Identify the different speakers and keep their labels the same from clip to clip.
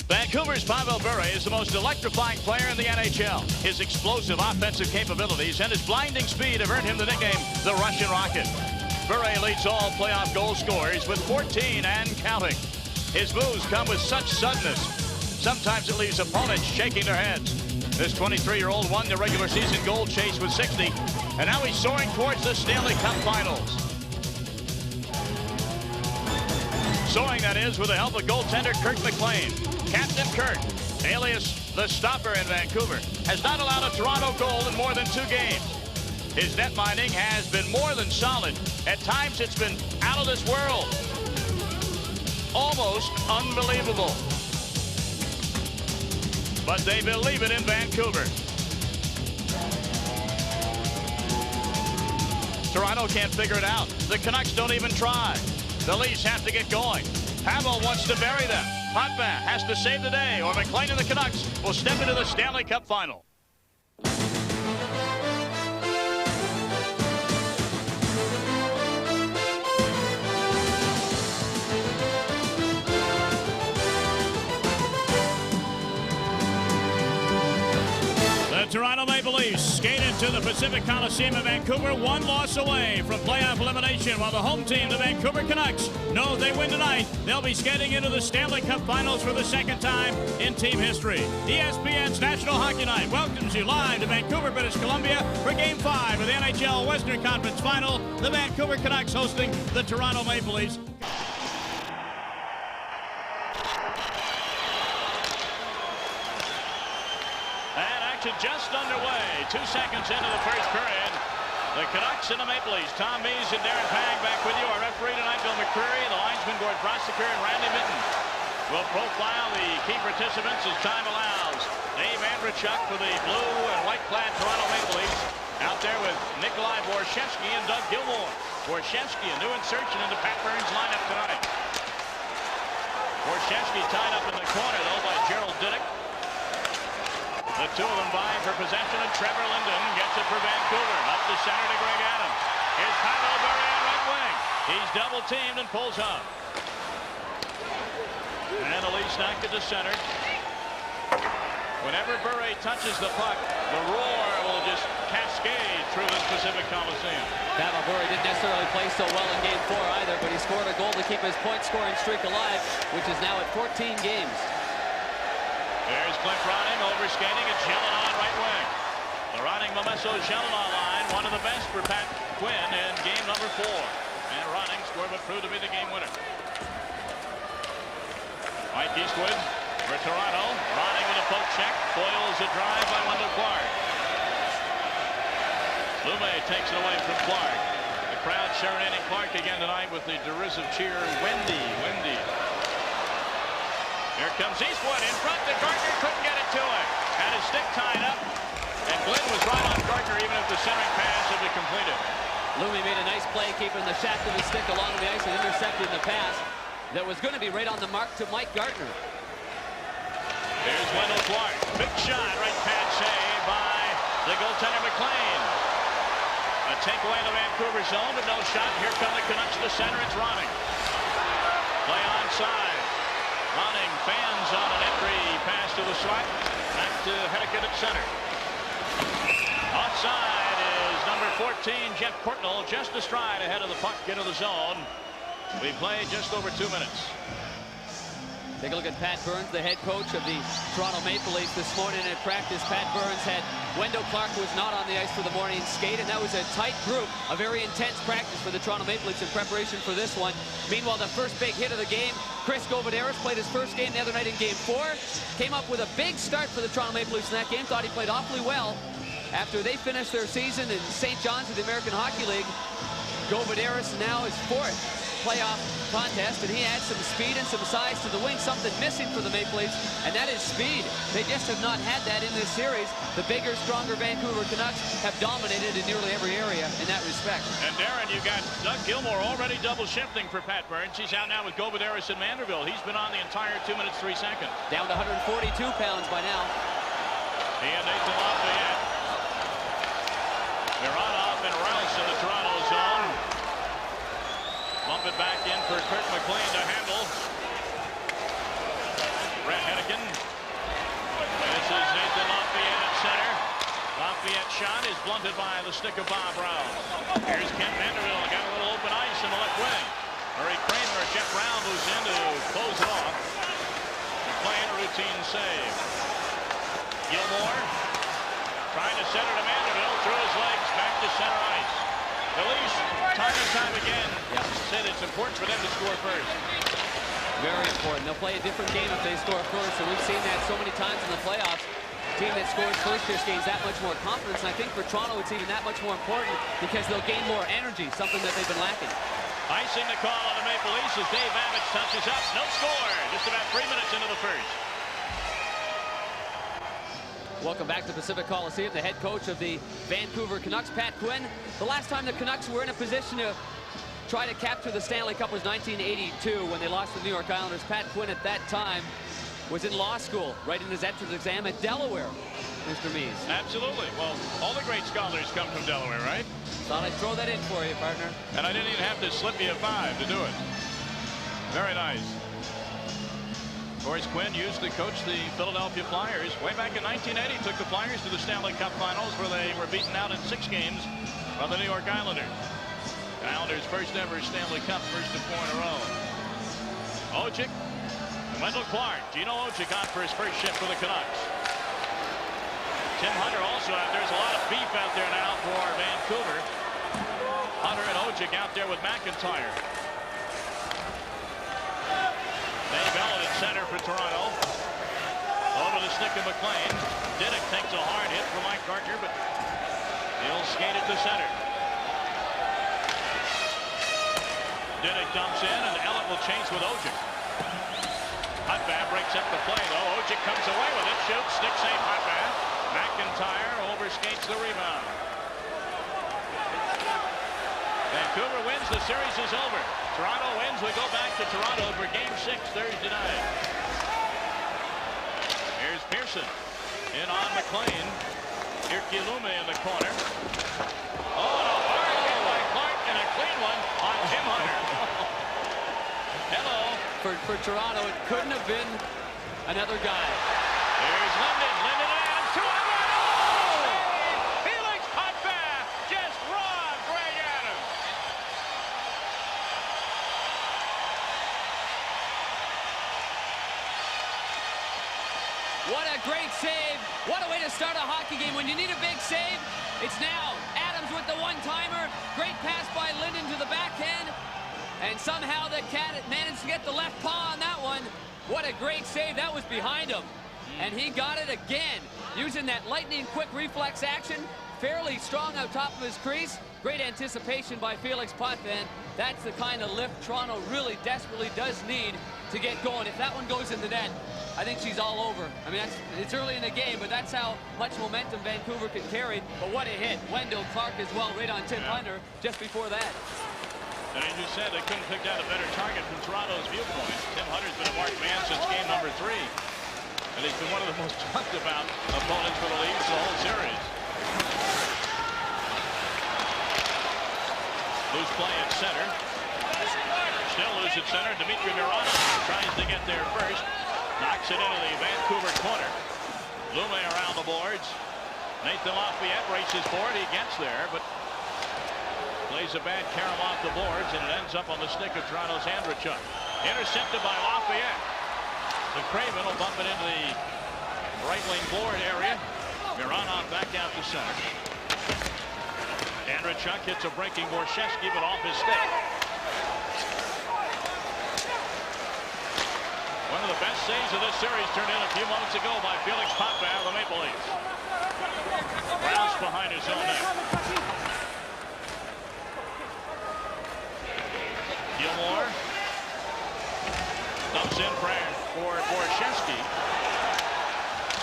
Speaker 1: Vancouver's Pavel Bure is the most electrifying player in the NHL. His explosive offensive capabilities and his blinding speed have earned him the nickname the Russian Rocket. Bure leads all playoff goal scorers with 14 and counting. His moves come with such suddenness. Sometimes it leaves opponents shaking their heads. This 23-year-old won the regular season goal chase with 60, and now he's soaring towards the Stanley Cup Finals. Soaring, that is, with the help of goaltender Kirk McLean. Captain Kirk, alias the Stopper in Vancouver, has not allowed a Toronto goal in more than 2 games. His net minding has been more than solid. At times, it's been out of this world. Almost unbelievable. But they believe it in Vancouver. Toronto can't figure it out. The Canucks don't even try. The Leafs have to get going. Pavel wants to bury them. Potvin has to save the day, or McLean and the Canucks will step into the Stanley Cup Final. The Toronto Maple Leafs skate into the Pacific Coliseum in Vancouver, 1 loss away from playoff elimination, while the home team, the Vancouver Canucks, know if they win tonight, they'll be skating into the Stanley Cup Finals for the 2nd time in team history. ESPN's National Hockey Night welcomes you live to Vancouver, British Columbia for Game 5 of the NHL Western Conference Final. The Vancouver Canucks hosting the Toronto Maple Leafs. Just underway, 2 seconds into the first period. The Canucks and the Maple Leafs. Tom Mees and Darren Pang back with you. Our referee tonight, Bill McCreary. The linesman, Gord Brosseker, and Randy Mitten. We'll profile the key participants as time allows. Dave Andrechuk for the blue and white-clad Toronto Maple Leafs. Out there with Nikolai Borshevsky and Doug Gilmour. Borshevsky, a new insertion into Pat Burns' lineup tonight. Borshevsky tied up in the corner, though, by Gerald Diddick. The two of them vying for possession, and Trevor Linden gets it for Vancouver. Up the center to Greg Adams. Here's Pavel Bure on right wing. He's double-teamed and pulls up. And the Leafs knock it to center. Whenever Bure touches the puck, the roar will just cascade through the Pacific Coliseum.
Speaker 2: Pavel Bure didn't necessarily play so well in Game 4 either, but he scored a goal to keep his point-scoring streak alive, which is now at 14 games.
Speaker 1: There's Clint Ronning overskating at Gelinas right wing. The Ronning-Momesso-Gelinas line, one of the best for Pat Quinn in game number 4. And Ronning scored what proved to be the game winner. Mike Eastwood for Toronto. Ronning with a poke check. Foils a drive by Wendell Clark. Lume takes it away from Clark. The crowd serenading Clark again tonight with the derisive cheer, Wendy, Wendy. Here comes Eastwood in front to Gardner, couldn't get it to him. Had his stick tied up, and Glenn was right on Gardner even if the centering pass had been completed.
Speaker 2: Lume made a nice play keeping the shaft of his stick along the ice and intercepted the pass that was going to be right on the mark to Mike Gardner.
Speaker 1: There's Wendell Clark. Big shot, right pad save by the goaltender McLean. A takeaway in the Vancouver zone, but no shot. Here come the Canucks to center. It's Ronning. Play onside. Ronning fans on an entry pass to the slot. Back to Henneken at center. Offside is number 14, Jeff Portnoy, just a stride ahead of the puck into the zone. We played just over 2 minutes.
Speaker 2: Take a look at Pat Burns, the head coach of the Toronto Maple Leafs this morning at practice. Pat Burns had Wendell Clark, who was not on the ice for the morning skate, and that was a tight group, a very intense practice for the Toronto Maple Leafs in preparation for this one. Meanwhile, the first big hit of the game, Chris Govideris played his first game the other night in Game 4. Came up with a big start for the Toronto Maple Leafs in that game. Thought he played awfully well. After they finished their season in St. John's of the American Hockey League, Govideris now is 4th playoff contest, and he adds some speed and some size to the wing, something missing for the Maple Leafs, and that is speed. They just have not had that in this series. The bigger, stronger Vancouver Canucks have dominated in nearly every area in that respect.
Speaker 1: And Darren, you got Doug Gilmour already double shifting for Pat Burns. He's out now with Govideris and Vanderbilt. He's been on the entire 2 minutes, 3 seconds.
Speaker 2: Down to 142 pounds by now.
Speaker 1: He and Nathan Lafayette. Mironov and Rouse in the Toronto zone. Bump it back in for Kirk McLean to handle. Brett Henneken blunted by the stick of Bob Brown. Here's Kent Vanderbilt. Got a little open ice in the left wing. Murray Kramer, Jeff Brown moves in to close it off. McLean, a routine save. Gilmore trying to center to Vanderbilt. Through his legs. Back to center ice. At least time and time again, said it's important for them to score first.
Speaker 2: Very important. They'll play a different game if they score first, and we've seen that so many times in the playoffs. A team that scores first just gains that much more confidence, and I think for Toronto it's even that much more important because they'll gain more energy, something that they've been lacking.
Speaker 1: Icing the call on the Maple Leafs as Dave Abbott touches up. No score. Just about 3 minutes into the first.
Speaker 2: Welcome back to Pacific Coliseum. The head coach of the Vancouver Canucks, Pat Quinn. The last time the Canucks were in a position to try to capture the Stanley Cup was 1982 when they lost to the New York Islanders. Pat Quinn at that time was in law school, writing his entrance exam at Delaware, Mr. Mees.
Speaker 1: Absolutely. Well, all the great scholars come from Delaware, right?
Speaker 2: Thought I'd throw that in for you, partner.
Speaker 1: And I didn't even have to slip you a 5 to do it. Very nice. Of course, Quinn used to coach the Philadelphia Flyers. Way back in 1980, took the Flyers to the Stanley Cup Finals where they were beaten out in 6 games by the New York Islanders. The Islanders' first ever Stanley Cup, first of 4 in a row. Ojic, Wendell Clark, Gino Ojic on for his first shift for the Canucks. Tim Hunter also out there. There's a lot of beef out there now for Vancouver. Hunter and Ojic out there with McIntyre. Dave Bellin at center for Toronto. Over the stick of McLean. Diddick takes a hard hit from Mike Gardner, but he'll skate it to center. Diddick dumps in, and Ellett will chase with Ojic. Hotbath breaks up the play, though. Ojic comes away with it. Shoots. Stick save Hotbath. McIntyre overskates the rebound. Vancouver wins. The series is over. Toronto wins. We go back to Toronto for Game 6 Thursday night. Here's Pearson in on McLean. Irkilume in the corner. Oh, and a hard hit by Clark and a clean one on Tim Hunter. Hello.
Speaker 2: For Toronto, it couldn't have been another guy.
Speaker 1: Here's Linden. Linden and Adams. 2 on 1. Oh! Felix Hotbath just robbed Greg Adams.
Speaker 2: What a great save. What a way to start a hockey game. When you need a big save, it's now. Adams with the one-timer. Great pass by Linden to the backhand. And somehow the Cat managed to get the left paw on that one. What a great save. That was behind him. And he got it again. Using that lightning quick reflex action. Fairly strong out top of his crease. Great anticipation by Felix Potvin. That's the kind of lift Toronto really desperately does need to get going. If that one goes in the net, I think she's all over. I mean, it's early in the game, but that's how much momentum Vancouver can carry. But what a hit. Wendell Clark as well, right on Tim Hunter just before that.
Speaker 1: And as you said, they couldn't pick out a better target from Toronto's viewpoint. Tim Hunter's been a marked man since game number 3. And he's been one of the most talked about opponents for the Leafs the whole series. Loose play at center. Still loose at center. Dmitry Mironov tries to get there first. Knocks it into the Vancouver corner. Lume around the boards. Nathan Lafayette races for it. He gets there, but plays a bad carom off the boards, and it ends up on the stick of Toronto's Andrechuk. Intercepted by Lafayette. The Craven will bump it into the right wing board area. Mironov back out to center. Andrechuk hits a breaking Borshevsky, but off his stick. One of the best saves of this series turned in a few moments ago by Felix Potvin of the Maple Leafs. Rouse behind his own net. Gilmore dumps in for Borshevsky.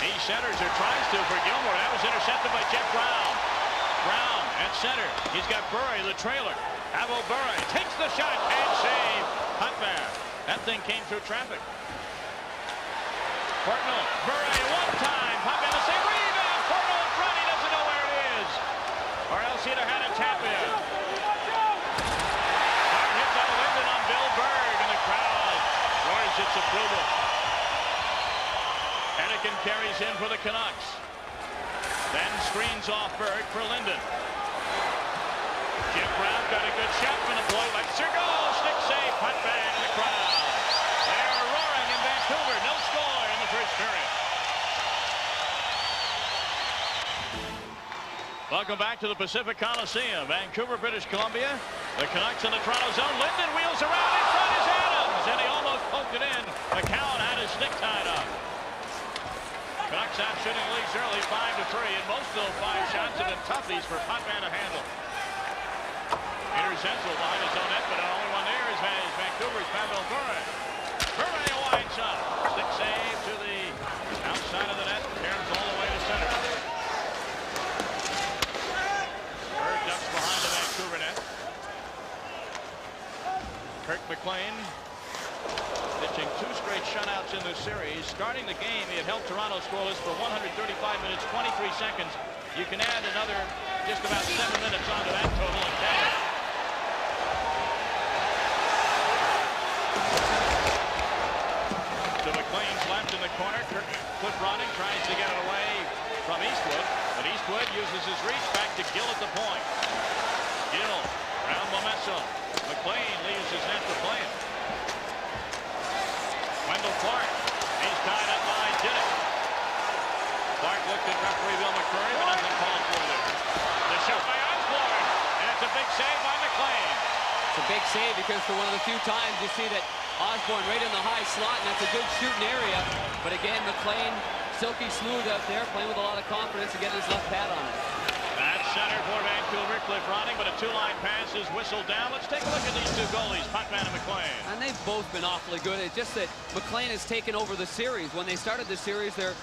Speaker 1: He centers or tries to for Gilmore. That was intercepted by Jeff Brown. Brown at center. He's got Burry, the trailer. Avo Burry takes the shot and save. Potvin. That thing came through traffic. Portnoy, Burry one time. Potvin the same rebound. Portnoy in front. He doesn't know where it is. Or else he'd have had a tap in. Hard hit by Linden on Bill Berg, and the crowd roars its approval. Anakin carries in for the Canucks. Then screens off Berg for Linden. Jim Brown got a good shot from the point. Lets her go. Stick save. Punt bang in the crowd. They're roaring in Vancouver. No score in the first period. Welcome back to the Pacific Coliseum, Vancouver, British Columbia. The Canucks in the Toronto zone. Linden wheels around. In front is Adams, and he almost poked it in. McCown had his stick tied up. Canucks out shooting leads early, 5-3, and most of those 5 shots have been toughies for Potvin to handle. Peter Central behind his own net, but the only one there is Vancouver's Pavel Bure. Bure a wide shot. Stick save to the outside of the net. Turns all the way to center. Bure ducks behind the Vancouver net. Kirk McLean pitching 2 straight shutouts in this series. Starting the game, he had held Toronto scoreless for 135 minutes, 23 seconds. You can add another just about 7 minutes onto that total and count it. To McLean's left in the corner. Cliff Ronning tries to get it away from Eastwood, but Eastwood uses his reach back to Gill at the point. Gill, round Momesso. McLean leaves his net to play it. Wendell Clark, he's tied up by Diddick. Clark looked at referee Bill McCurry, but nothing called for there. The shot by Osborne, and it's a big save by McLean.
Speaker 2: It's a big save because for one of the few times you see that Osborne right in the high slot, and that's a good shooting area. But again, McLean, silky smooth out there, playing with a lot of confidence to get his left pad on it.
Speaker 1: That's center for Vancouver, Cliff Ronning, but a 2-line pass is whistled down. Let's take a look at these 2 goalies, Potvin and McLean.
Speaker 2: And they've both been awfully good. It's just that McLean has taken over the series. When they started the series, their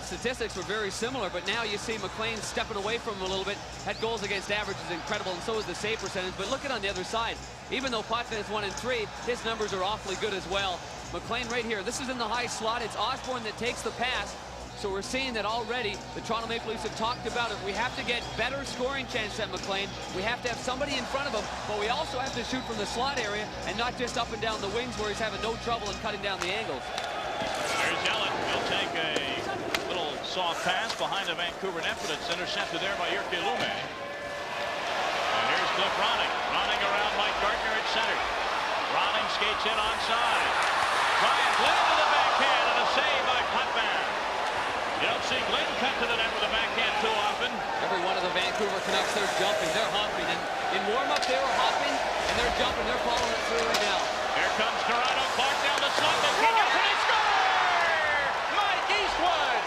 Speaker 2: statistics were very similar, but now you see McLean stepping away from him a little bit. Had goals against average is incredible, and so is the save percentage. But look at on the other side. Even though Potvin is 1-3, his numbers are awfully good as well. McLean right here. This is in the high slot. It's Osborne that takes the pass. So we're seeing that already. The Toronto Maple Leafs have talked about it. We have to get better scoring chance at McLean. We have to have somebody in front of him, but we also have to shoot from the slot area and not just up and down the wings where he's having no trouble in cutting down the angles.
Speaker 1: There's Ellen. He'll take a little soft pass behind the Vancouver net, but it's intercepted there by Jyrki Lume. And here's Cliff Ronning. Ronning around Mike Gardner at center. Ronning skates in onside. Brian Glenn to the backhand and a save by Potvin. You don't see Glenn cut to the net with a backhand too often.
Speaker 2: Every one of the Vancouver Canucks, they're jumping, they're hopping. And in warm-up, they were hopping, and they're jumping, they're following it through right now.
Speaker 1: Here comes Toronto. Clark down the slot. They kick out, and they score! Mike Eastwood!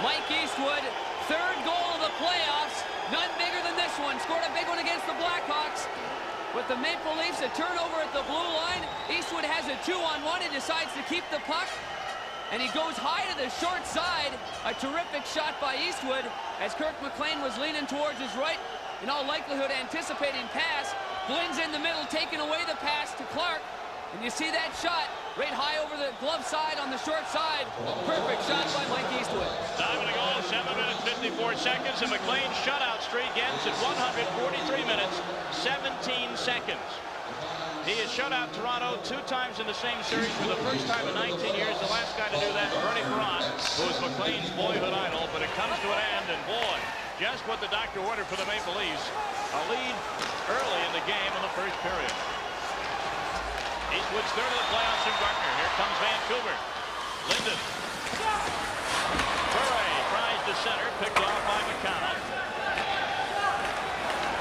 Speaker 2: Mike Eastwood, 3rd goal of the playoffs. None bigger than this one. Scored a big one against the Blackhawks. With the Maple Leafs, a turnover at the blue line. Eastwood has a 2-on-1 and decides to keep the puck. And he goes high to the short side. A terrific shot by Eastwood as Kirk McLean was leaning towards his right. In all likelihood, anticipating pass. Glenn's in the middle, taking away the pass to Clark. And you see that shot right high over the glove side on the short side. Perfect shot by Mike Eastwood.
Speaker 1: Time of the goal, 7 minutes, 54 seconds, and McLean's shutout streak ends at 143 minutes, 17 seconds. He has shut out Toronto 2 times in the same series for the first time in 19 years. The last guy to do that, Bernie Perron, who was McLean's boyhood idol, but it comes to an end, and boy, just what the doctor ordered for the Maple Leafs. A lead early in the game in the first period. Eastwood's 3rd of the playoffs in Gardner. Here comes Vancouver. Linden. Bure tries to center, picked off by McCown.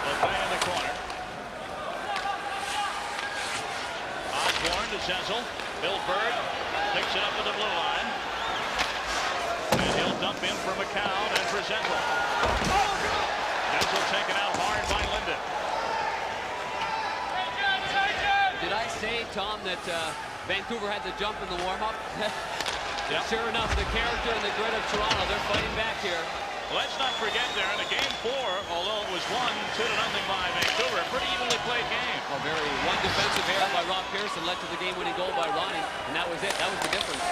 Speaker 1: Lefay in the corner. Osborne to Senzel. Bill Bird picks it up to the blue line. And he'll dump in for McCown and for Senzel. Senzel taken out hard by Linden.
Speaker 2: Did I say, Tom, that Vancouver had the jump in the warm-up?
Speaker 1: Yep.
Speaker 2: Sure enough, the character and the grit of Toronto, they're fighting back here.
Speaker 1: Let's not forget there in the game 4, although it was won 2-0 by Vancouver, a pretty evenly played game.
Speaker 2: Well, one defensive error by Rob Pearson led to the game-winning goal by Ronning, and that was it. That was the difference.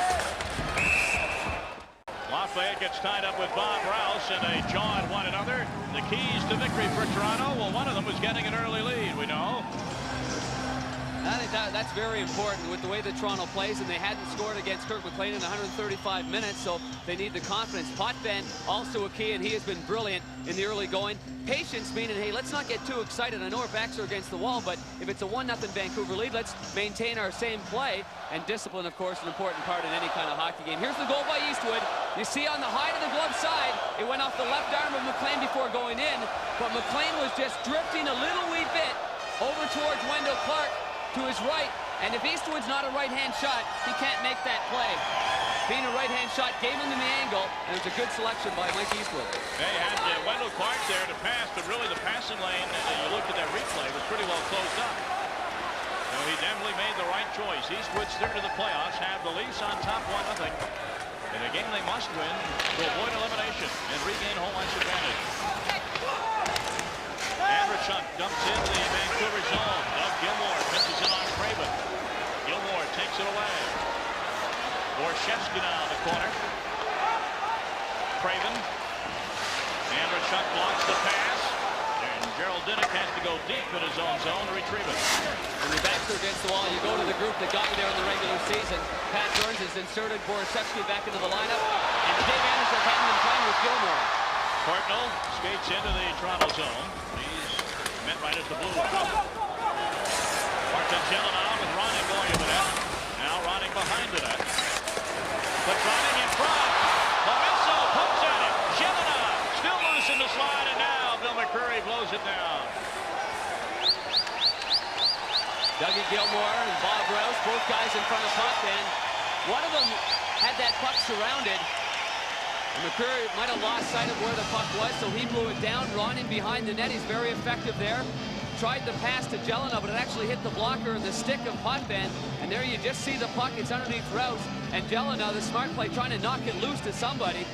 Speaker 1: Lafayette gets tied up with Bob Rouse, and they jaw at one another. The keys to victory for Toronto, well, one of them was getting an early lead, we know.
Speaker 2: I think that's very important with the way that Toronto plays, and they hadn't scored against Kirk McLean in 135 minutes, so they need the confidence. Potvin also a key, and he has been brilliant in the early going. Patience, meaning, hey, let's not get too excited. I know our backs are against the wall, but if it's a 1-0 Vancouver lead, let's maintain our same play. And discipline, of course, an important part in any kind of hockey game. Here's the goal by Eastwood. You see on the high to the glove side, it went off the left arm of McLean before going in, but McLean was just drifting a little wee bit over towards Wendell Clark to his right, and if Eastwood's not a right-hand shot, he can't make that play. Being a right-hand shot gave him the angle, and it was a good selection by Mike Eastwood.
Speaker 1: They had Wendell Clark there to pass, but really the passing lane, you looked at that replay, was pretty well closed up. So he definitely made the right choice. Eastwood's third to the playoffs, have the Leafs on top 1-0. In a game they must win to avoid elimination and regain home ice advantage. Andrechuk dumps in the Vancouver zone. Doug Gilmour pitches it on Craven. Gilmour takes it away. Borshevsky now in the corner. Craven. Andrechuk blocks the pass. And Gerald Dinnick has to go deep in his own zone to retrieve it.
Speaker 2: When your backs are against the wall, you go to the group that got you there in the regular season. Pat Burns has inserted Borshevsky back into the lineup. And Dave Andrechuk hadn't been playing with Gilmour.
Speaker 1: Courtnall skates into the Toronto zone. He's met right at the blue line. Martin Gelinas with Ronning going to the net. Now Ronning behind the net. But Ronning in front. Lorenzo pumps at it. Gelinas still loose in the slide, and now Bill McCreary blows it down.
Speaker 2: Dougie Gilmour and Bob Rouse, both guys in front of Potvin. One of them had that puck surrounded. McCreary might have lost sight of where the puck was, so he blew it down. Ronning behind the net, he's very effective there. Tried the pass to Gelinas, but it actually hit the blocker and the stick of Potvin. And there you just see the puck, it's underneath Rouse. And Gelinas, the smart play, trying to knock it loose to somebody.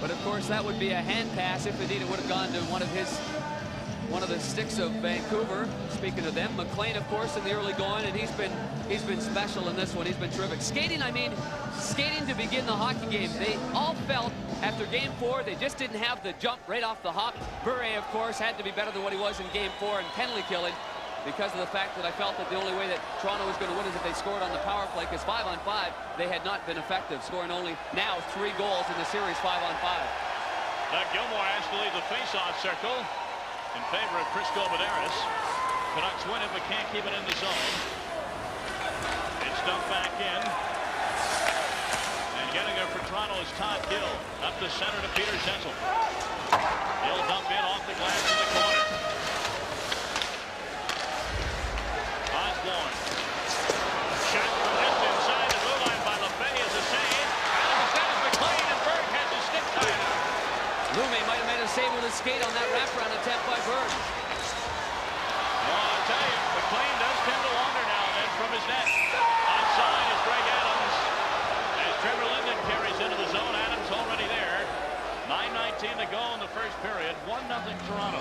Speaker 2: But of course, that would be a hand pass if indeed it would have gone to one of the sticks of Vancouver. Speaking of them, McLean, of course, in the early going, and he's been special in this one. He's been terrific. Skating, I mean, skating to begin the hockey game. They all felt after game 4, they just didn't have the jump right off the hop. Bure, of course, had to be better than what he was in game 4 and penalty killing because of the fact that I felt that the only way that Toronto was going to win is if they scored on the power play, because 5-on-5, they had not been effective, scoring only now 3 goals in the series 5-on-5.
Speaker 1: Doug Gilmour has to leave the face-off circle in favor of Chris Gobideris. Canucks win it, but can't keep it in the zone. It's dumped back in. And getting there for Toronto is Todd Gill. Up the center to Peter Zetzel. Gill dump in off the glass in the corner. Osborne. Shot from just inside the blue line by LeFay is a save. And instead of McLean, and Berg has his stick tied up.
Speaker 2: Lume might have made a save with his skate on that wraparound attempt by Berg.
Speaker 1: Well, I'll tell you, McLean does tend to wander now and then from his net. Onside is Greg Adams. As Trevor Linden carries into the zone, Adams already there. 9:19 to go in the first period. 1-0 Toronto.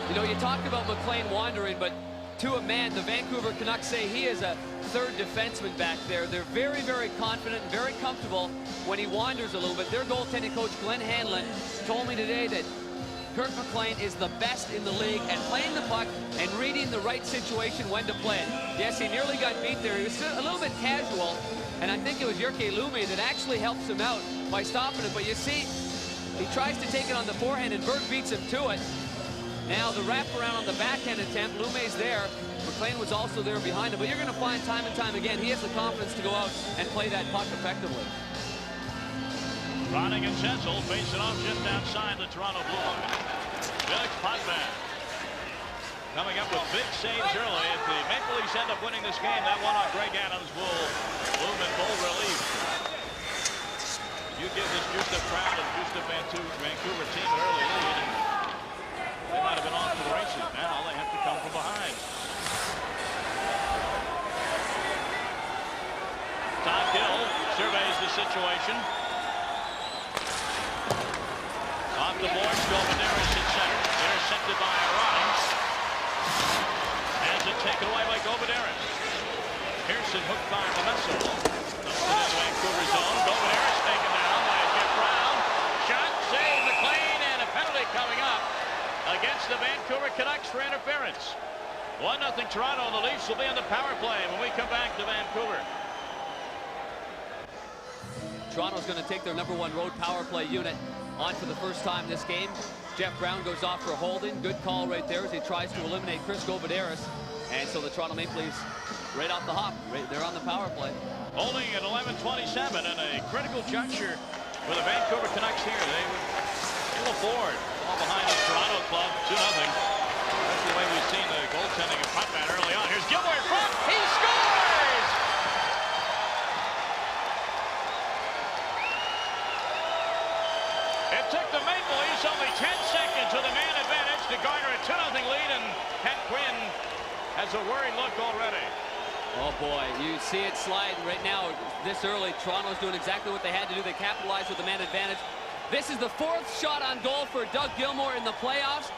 Speaker 2: You know, you talked about McLean wandering, but to a man, the Vancouver Canucks say he is a third defenseman back there. They're very, very confident and very comfortable when he wanders a little bit. Their goaltending coach, Glenn Hanlon, told me today that Kirk McLean is the best in the league at playing the puck and reading the right situation when to play it. Yes, he nearly got beat there. He was a little bit casual, and I think it was Jyrki Lume that actually helps him out by stopping it. But you see, he tries to take it on the forehand, and Berg beats him to it. Now the wraparound on the backhand attempt, Lume's there. McLean was also there behind him, but you're going to find time and time again, he has the confidence to go out and play that puck effectively.
Speaker 1: Ronning and Zetzel face it off just outside the Toronto blue line. Felix Potvin coming up with big saves early. If the Maple Leafs end up winning this game, that one on Greg Adams will bloom in bold relief. You give this juiced-up crowd and juiced-up Vancouver team an early lead, and they might have been off to the races. Now they have to come from behind. Todd Gill surveys the situation. Off the boards, Gobideris in center. Intercepted by Ronning. Has it taken away by Gobideris. Pearson hooked by Lorenzo. Up to the Vancouver zone. Gobideris taken down by Jeff Brown. coming up against the Vancouver Canucks for interference. 1-0 Toronto, and the Leafs will be on the power play when we come back to Vancouver.
Speaker 2: Toronto's going to take their #1 road power play unit on for the first time this game. Jeff Brown goes off for holding. Good call right there as he tries to eliminate Chris Govidaris. And so the Toronto Maple Leafs right off the hop. They're on the power play.
Speaker 1: Holding at 11:27, and a critical juncture for the Vancouver Canucks here. They were still aboard, all behind the Toronto club, 2-0. That's the way we've seen the goaltending of Puttman early on. Here's Gilmore in front. He scores! It took the Maple Leafs only 10 seconds with a man advantage to garner a 2-0 lead, and Pat Quinn has a worried look already.
Speaker 2: Oh boy, you see it slide right now this early. Toronto's doing exactly what they had to do. They capitalized with the man advantage. This is the 4th shot on goal for Doug Gilmour in the playoffs.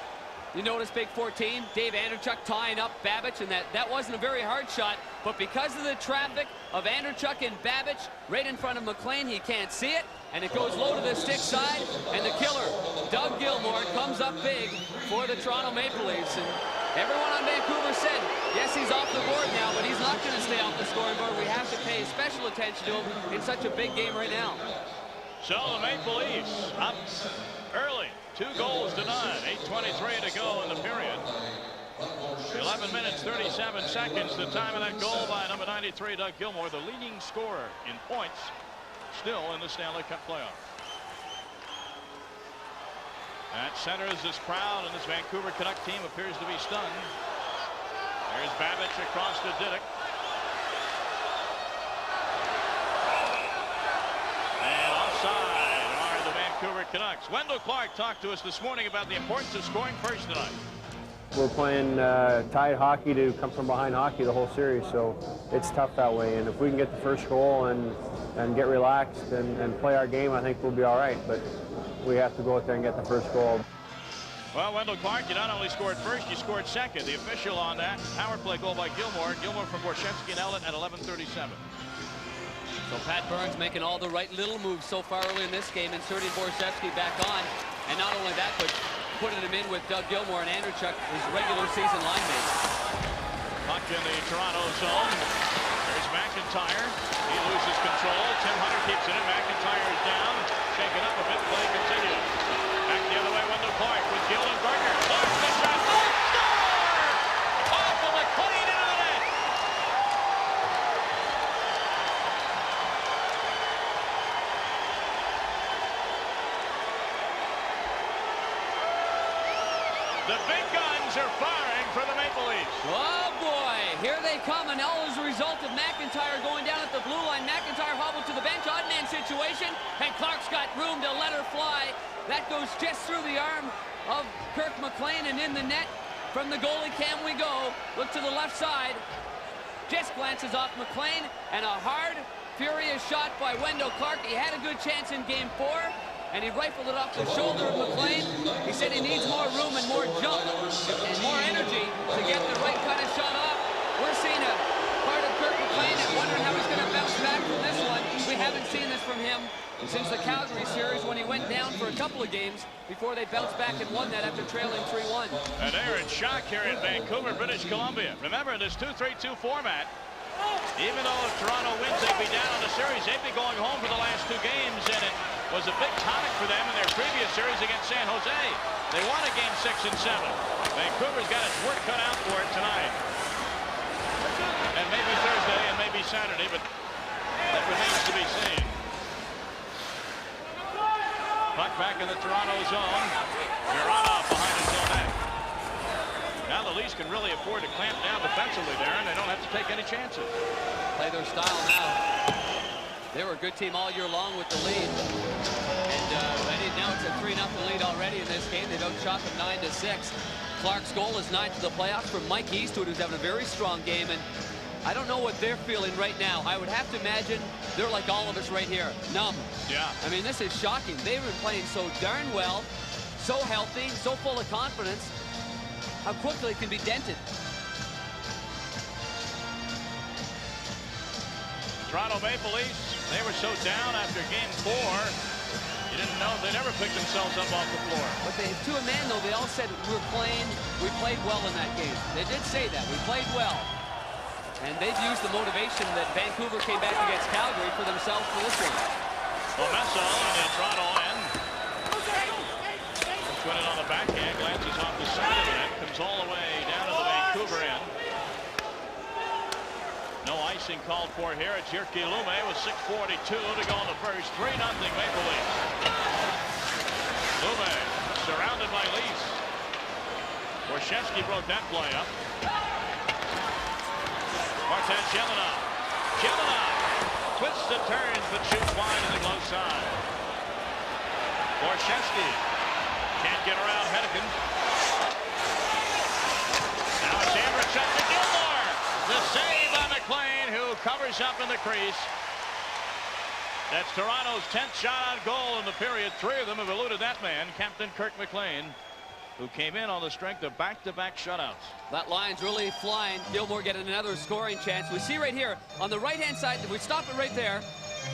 Speaker 2: You notice Big 14, Dave Andreychuk tying up Babbage, and that wasn't a very hard shot, but because of the traffic of Andreychuk and Babbage right in front of McLean, he can't see it, and it goes low to the stick side, and the killer, Doug Gilmour, comes up big for the Toronto Maple Leafs. And everyone on Vancouver said, yes, he's off the board now, but he's not going to stay off the scoring board. We have to pay special attention to him in such a big game right now.
Speaker 1: So the Maple Leafs up early, 2 goals to none, 8:23 to go in the period. 11 minutes, 37 seconds, the time of that goal by number 93, Doug Gilmour, the leading scorer in points, still in the Stanley Cup playoff. At center is this crowd, and this Vancouver Canuck team appears to be stunned. There's Babbage across to Diduck. And offside are the Vancouver Canucks. Wendell Clark talked to us this morning about the importance of scoring first tonight.
Speaker 3: We're playing tied hockey to come from behind hockey the whole series, so it's tough that way. And if we can get the first goal and get relaxed and play our game, I think we'll be all right. But we have to go out there and get the first goal.
Speaker 1: Well, Wendell Clark, you not only scored first, you scored second. The official on that power play goal by Gilmour. Gilmour from Borshevsky and Elliott at 11:37.
Speaker 2: So Pat Burns making all the right little moves so far early in this game, inserting Borshevsky back on. And not only that, but putting him in with Doug Gilmour and Andreychuk, his regular season line mates.
Speaker 1: Puck in the Toronto zone. There's McIntyre. He loses control. Tim Hunter keeps it in. McIntyre is down. Shaken up a bit. Play continues. Back the other way, Wendell Clark with Gill and Gardner. Clark, the shot. Oh, score! Off of McLean into the net. The big guns are firing for the Maple Leafs.
Speaker 2: Oh boy, here they come, and all as a result of McIntyre going down at the blue line. McIntyre hobbled to the bench, odd man situation, and Clark's got room to let her fly. That goes just through the arm of Kirk McLean, and in the net from the goalie cam we go. Look to the left side. Just glances off McLean, and a hard, furious shot by Wendell Clark. He had a good chance in game 4. And he rifled it off the shoulder of McLean. He said he needs more room and more jump and more energy to get the right kind of shot off. We're seeing a part of Kirk McLean and wondering how he's going to bounce back from this one. We haven't seen this from him since the Calgary series when he went down for a couple of games before they bounced back and won that after trailing 3-1.
Speaker 1: And they're in shock here in Vancouver, British Columbia. Remember, in this 2-3-2 format, even though if Toronto wins, they'd be down on the series. They'd be going home for the last 2 games, and it was a big tonic for them in their previous series against San Jose. They won a game 6 and 7. Vancouver's got its work cut out for it tonight. And maybe Thursday and maybe Saturday, but that remains to be seen. Puck back in the Toronto zone. Mironov behind his own net. Now the Leafs can really afford to clamp down defensively there, and they don't have to take any chances.
Speaker 2: Play their style now. They were a good team all year long with the lead. And now it's a 3-0 lead already in this game. They've outshot them 9-6. Clark's goal is 9 to the playoffs from Mike Eastwood, who's having a very strong game. And I don't know what they're feeling right now. I would have to imagine they're like all of us right here, numb.
Speaker 1: Yeah.
Speaker 2: I mean, this is shocking. They've been playing so darn well, so healthy, so full of confidence. How quickly it can be dented.
Speaker 1: Toronto Maple Leafs, they were so down after game 4. You didn't know. They never picked themselves up off the floor.
Speaker 2: But to a man, though, they all said we played well in that game. They did say that. We played well. And they've used the motivation that Vancouver came back against Calgary for themselves for this one.
Speaker 1: Lomesso in the Toronto end. Put it on the backhand, glances off the side of the net, comes all the way down to the Vancouver end. No icing called for here. It's Jyrki Lumme with 6:42 to go in the first. 3-0 Maple Leafs. Lumme surrounded by Leafs. Borshevsky broke that play up. Martin Jelinov. Jelinov twists and turns, but shoots wide in the close side. Borshevsky can't get around Hedican. Now it's Andrechuk to Gilmore. The save by McLean, who covers up in the crease. That's Toronto's 10th shot on goal in the period. 3 of them have eluded that man, Captain Kirk McLean, who came in on the strength of back-to-back shutouts.
Speaker 2: That line's really flying. Gilmore getting another scoring chance. We see right here on the right-hand side, we stop it right there.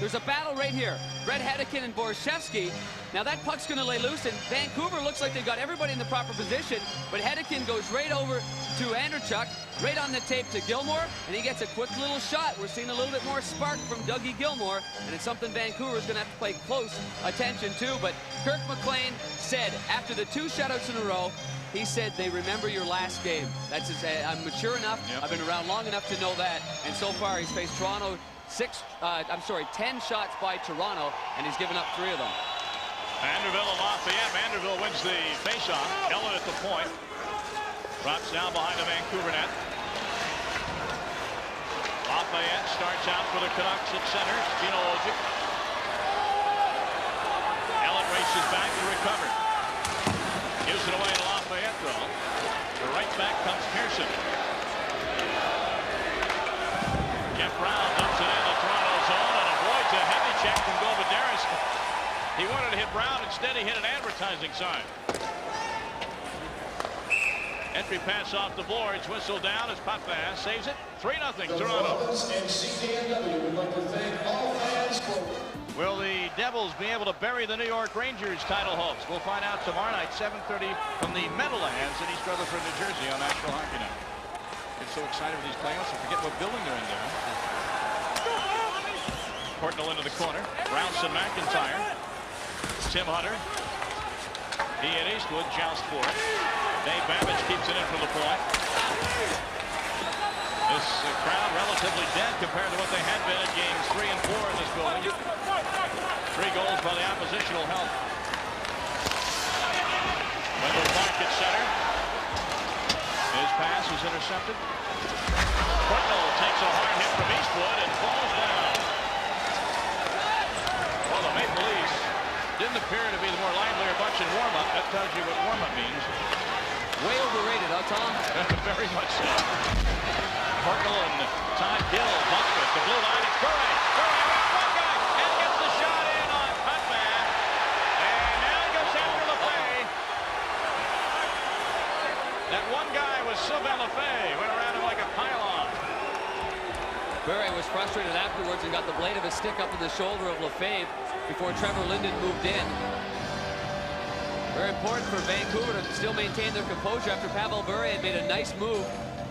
Speaker 2: There's a battle right here. Brett Hedican and Borshevsky. Now that puck's going to lay loose, and Vancouver looks like they've got everybody in the proper position, but Hedican goes right over to Andrechuk, right on the tape to Gilmore, and he gets a quick little shot. We're seeing a little bit more spark from Dougie Gilmore, and it's something Vancouver's going to have to pay close attention to. But Kirk McLean said after the 2 shutouts in a row, he said they remember your last game. That's his, I'm mature enough. Yep. I've been around long enough to know that, and so far he's faced Toronto 10 shots by Toronto, and he's given up 3 of them.
Speaker 1: Vanderbilt and Lafayette. Vanderbilt wins the faceoff. Ellen at the point. Drops down behind the Vancouver net. Lafayette starts out for the Canucks at center. Gino Ojic. Ellen races back to recover. Gives it away to Lafayette, though. The right back comes Pearson. Jeff Brown dumps it in the Toronto zone and avoids a heavy check from Govidaris. He wanted to hit Brown. Instead, he hit an advertising sign. Entry pass off the boards. Whistle down as Potvin saves it. 3-0 Toronto. Will the Devils be able to bury the New York Rangers title hopes? We'll find out tomorrow night, 7:30 from the Meadowlands in East Rutherford, New Jersey on National Hockey Night. Get so excited with these playoffs, I forget what building they're in there. Portnoy into the corner. Rouse and McIntyre. Tim Hunter. He and Eastwood joust for it. Dave Babbage keeps it in from the point. This crowd relatively dead compared to what they had been in games 3 and 4 in this building. 3 goals by the oppositional help. Wendell Clark at center. His pass is intercepted. Portnoy takes a hard hit from Eastwood and falls down. Well, the Maple Leafs didn't appear to be the more livelier bunch in warm-up. That tells you what warm-up means.
Speaker 2: Way overrated, huh, Tom?
Speaker 1: Very much so. Portnoy and Todd Gill bump it. The blue line, it's Bure. Bure around one guy and gets the shot in on Potvin. And now he goes after Lefebvre. That one guy was Sylvain Lefebvre. Went around him like a pylon.
Speaker 2: Bure was frustrated afterwards and got the blade of his stick up in the shoulder of Lefebvre before Trevor Linden moved in. Very important for Vancouver to still maintain their composure after Pavel Bure had made a nice move.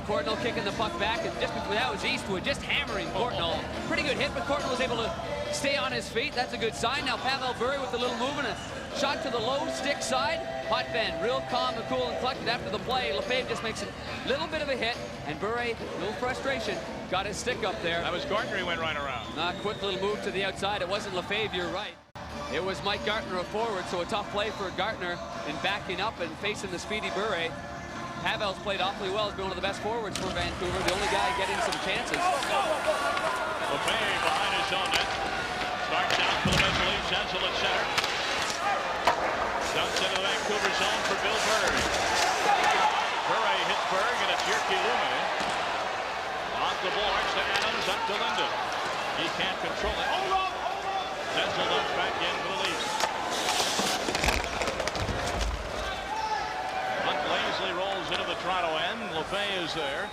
Speaker 2: Portnoy kicking the puck back, and just before that was Eastwood just hammering Portnoy. Pretty good hit, but Portnoy was able to stay on his feet. That's a good sign. Now Pavel Bure with a little move and a shot to the low stick side. Potvin, real calm and cool and collected after the play. Lefebvre just makes a little bit of a hit, and Bure, a little frustration, got his stick up there.
Speaker 1: That was Gardner, he went right around.
Speaker 2: Quick little move to the outside. It wasn't Lefebvre, you're right. It was Mike Gartner, a forward, so a tough play for Gartner in backing up and facing the speedy Bure. Pavel's played awfully well. He's been one of the best forwards for Vancouver, the only guy getting some chances.
Speaker 1: Lefebvre behind his own net. Starts out for the Maple Leafs. Hensel at center. Dumps into the Vancouver zone for Bill Berg. Bure hits Berg, and it's Jyrki Lumme. Off the boards to Adams, up to Linden. He can't control it. Hensel dumps back in for the Leafs. Hunt lazily rolls into the Toronto end. Lefebvre is there.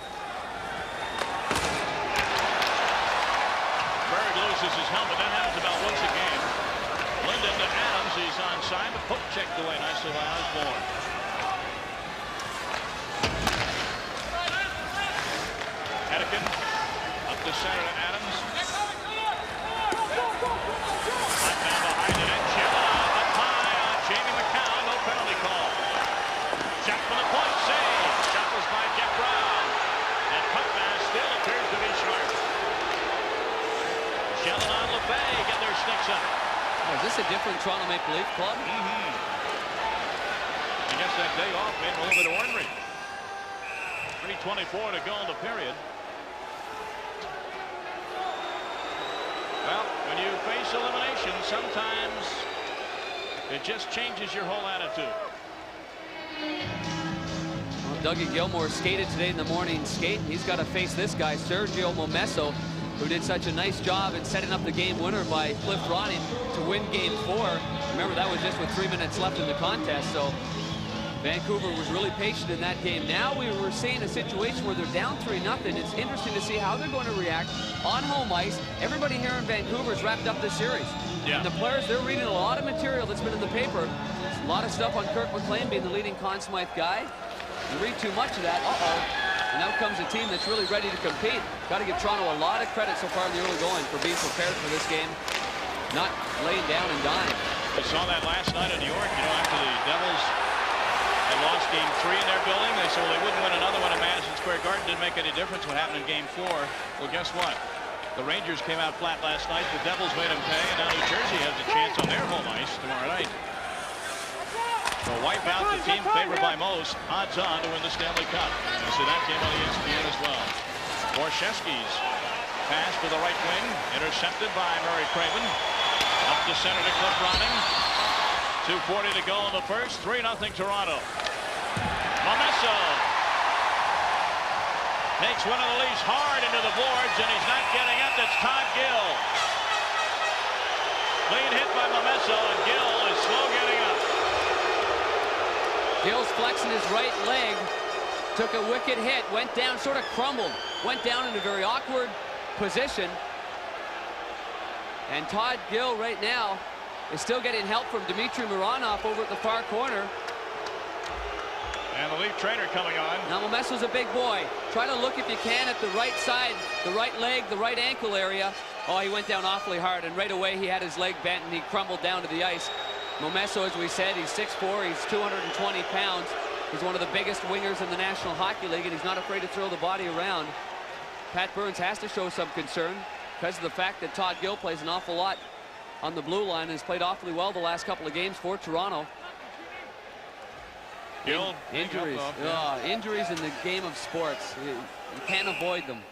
Speaker 1: Berg loses his helmet. That happens about once a game. Linden to Adams. He's onside, but poke checked away nicely by Osborne. Hedican up the center to Adams. Hot down behind it, and Shelton up high on Jamie McCown. No penalty call. Shot from the point, save. Shuffles by Jeff Brown. And Putman still appears to be sharp. Shelton on LeFay get their sticks up.
Speaker 2: Oh, is this a different Toronto Maple Leaf club?
Speaker 1: I guess that day off made him a little bit ornery. 3:24 to go in the period. Well, when you face elimination, sometimes it just changes your whole attitude.
Speaker 2: Well, Dougie Gilmour skated today in the morning skate. He's got to face this guy, Sergio Momesso, who did such a nice job in setting up the game winner by Cliff Ronning to win Game 4. Remember, that was just with 3 minutes left in the contest, so Vancouver was really patient in that game. Now we were seeing a situation where they're down 3-0. It's interesting to see how they're going to react on home ice. Everybody here in Vancouver has wrapped up this series.
Speaker 1: Yeah. And
Speaker 2: the players, they're reading a lot of material that's been in the paper. A lot of stuff on Kirk McLean being the leading Conn Smythe guy. You read too much of that, and out comes a team that's really ready to compete. Got to give Toronto a lot of credit so far in the early going for being prepared for this game, not laying down and dying.
Speaker 1: We saw that last night in New York, you know, after the Devils had lost Game 3 in their building. They said, well, they wouldn't win another one at Madison Square Garden. Didn't make any difference what happened in Game 4. Well, guess what? The Rangers came out flat last night. The Devils made them pay, and now New Jersey has a chance on their home ice tomorrow night. So wipe out the team favored by most, odds on to win the Stanley Cup. You see that game on ESPN as well. Borshevsky's pass to the right wing, intercepted by Murray Craven. Up the center to Cliff Ronning. 2:40 to go in the first. 3-0 Toronto. Momesso takes one of the Leafs hard into the boards, and he's not getting up. That's Todd Gill. Clean hit by Momesso, and Gill is slow getting up.
Speaker 2: Gill's flexing his right leg, took a wicked hit, went down, sort of crumbled, went down in a very awkward position. And Todd Gill right now is still getting help from Dmitry Mironov over at the far corner.
Speaker 1: And the Leaf trainer coming on.
Speaker 2: Now Momesso's a big boy. Try to look if you can at the right side, the right leg, the right ankle area. Oh, he went down awfully hard, and right away he had his leg bent and he crumbled down to the ice. Momesso, as we said, he's 6'4", he's 220 pounds. He's one of the biggest wingers in the National Hockey League, and he's not afraid to throw the body around. Pat Burns has to show some concern because of the fact that Todd Gill plays an awful lot on the blue line and has played awfully well the last couple of games for Toronto.
Speaker 1: Gill,
Speaker 2: injuries. Injuries in the game of sports. You can't avoid them.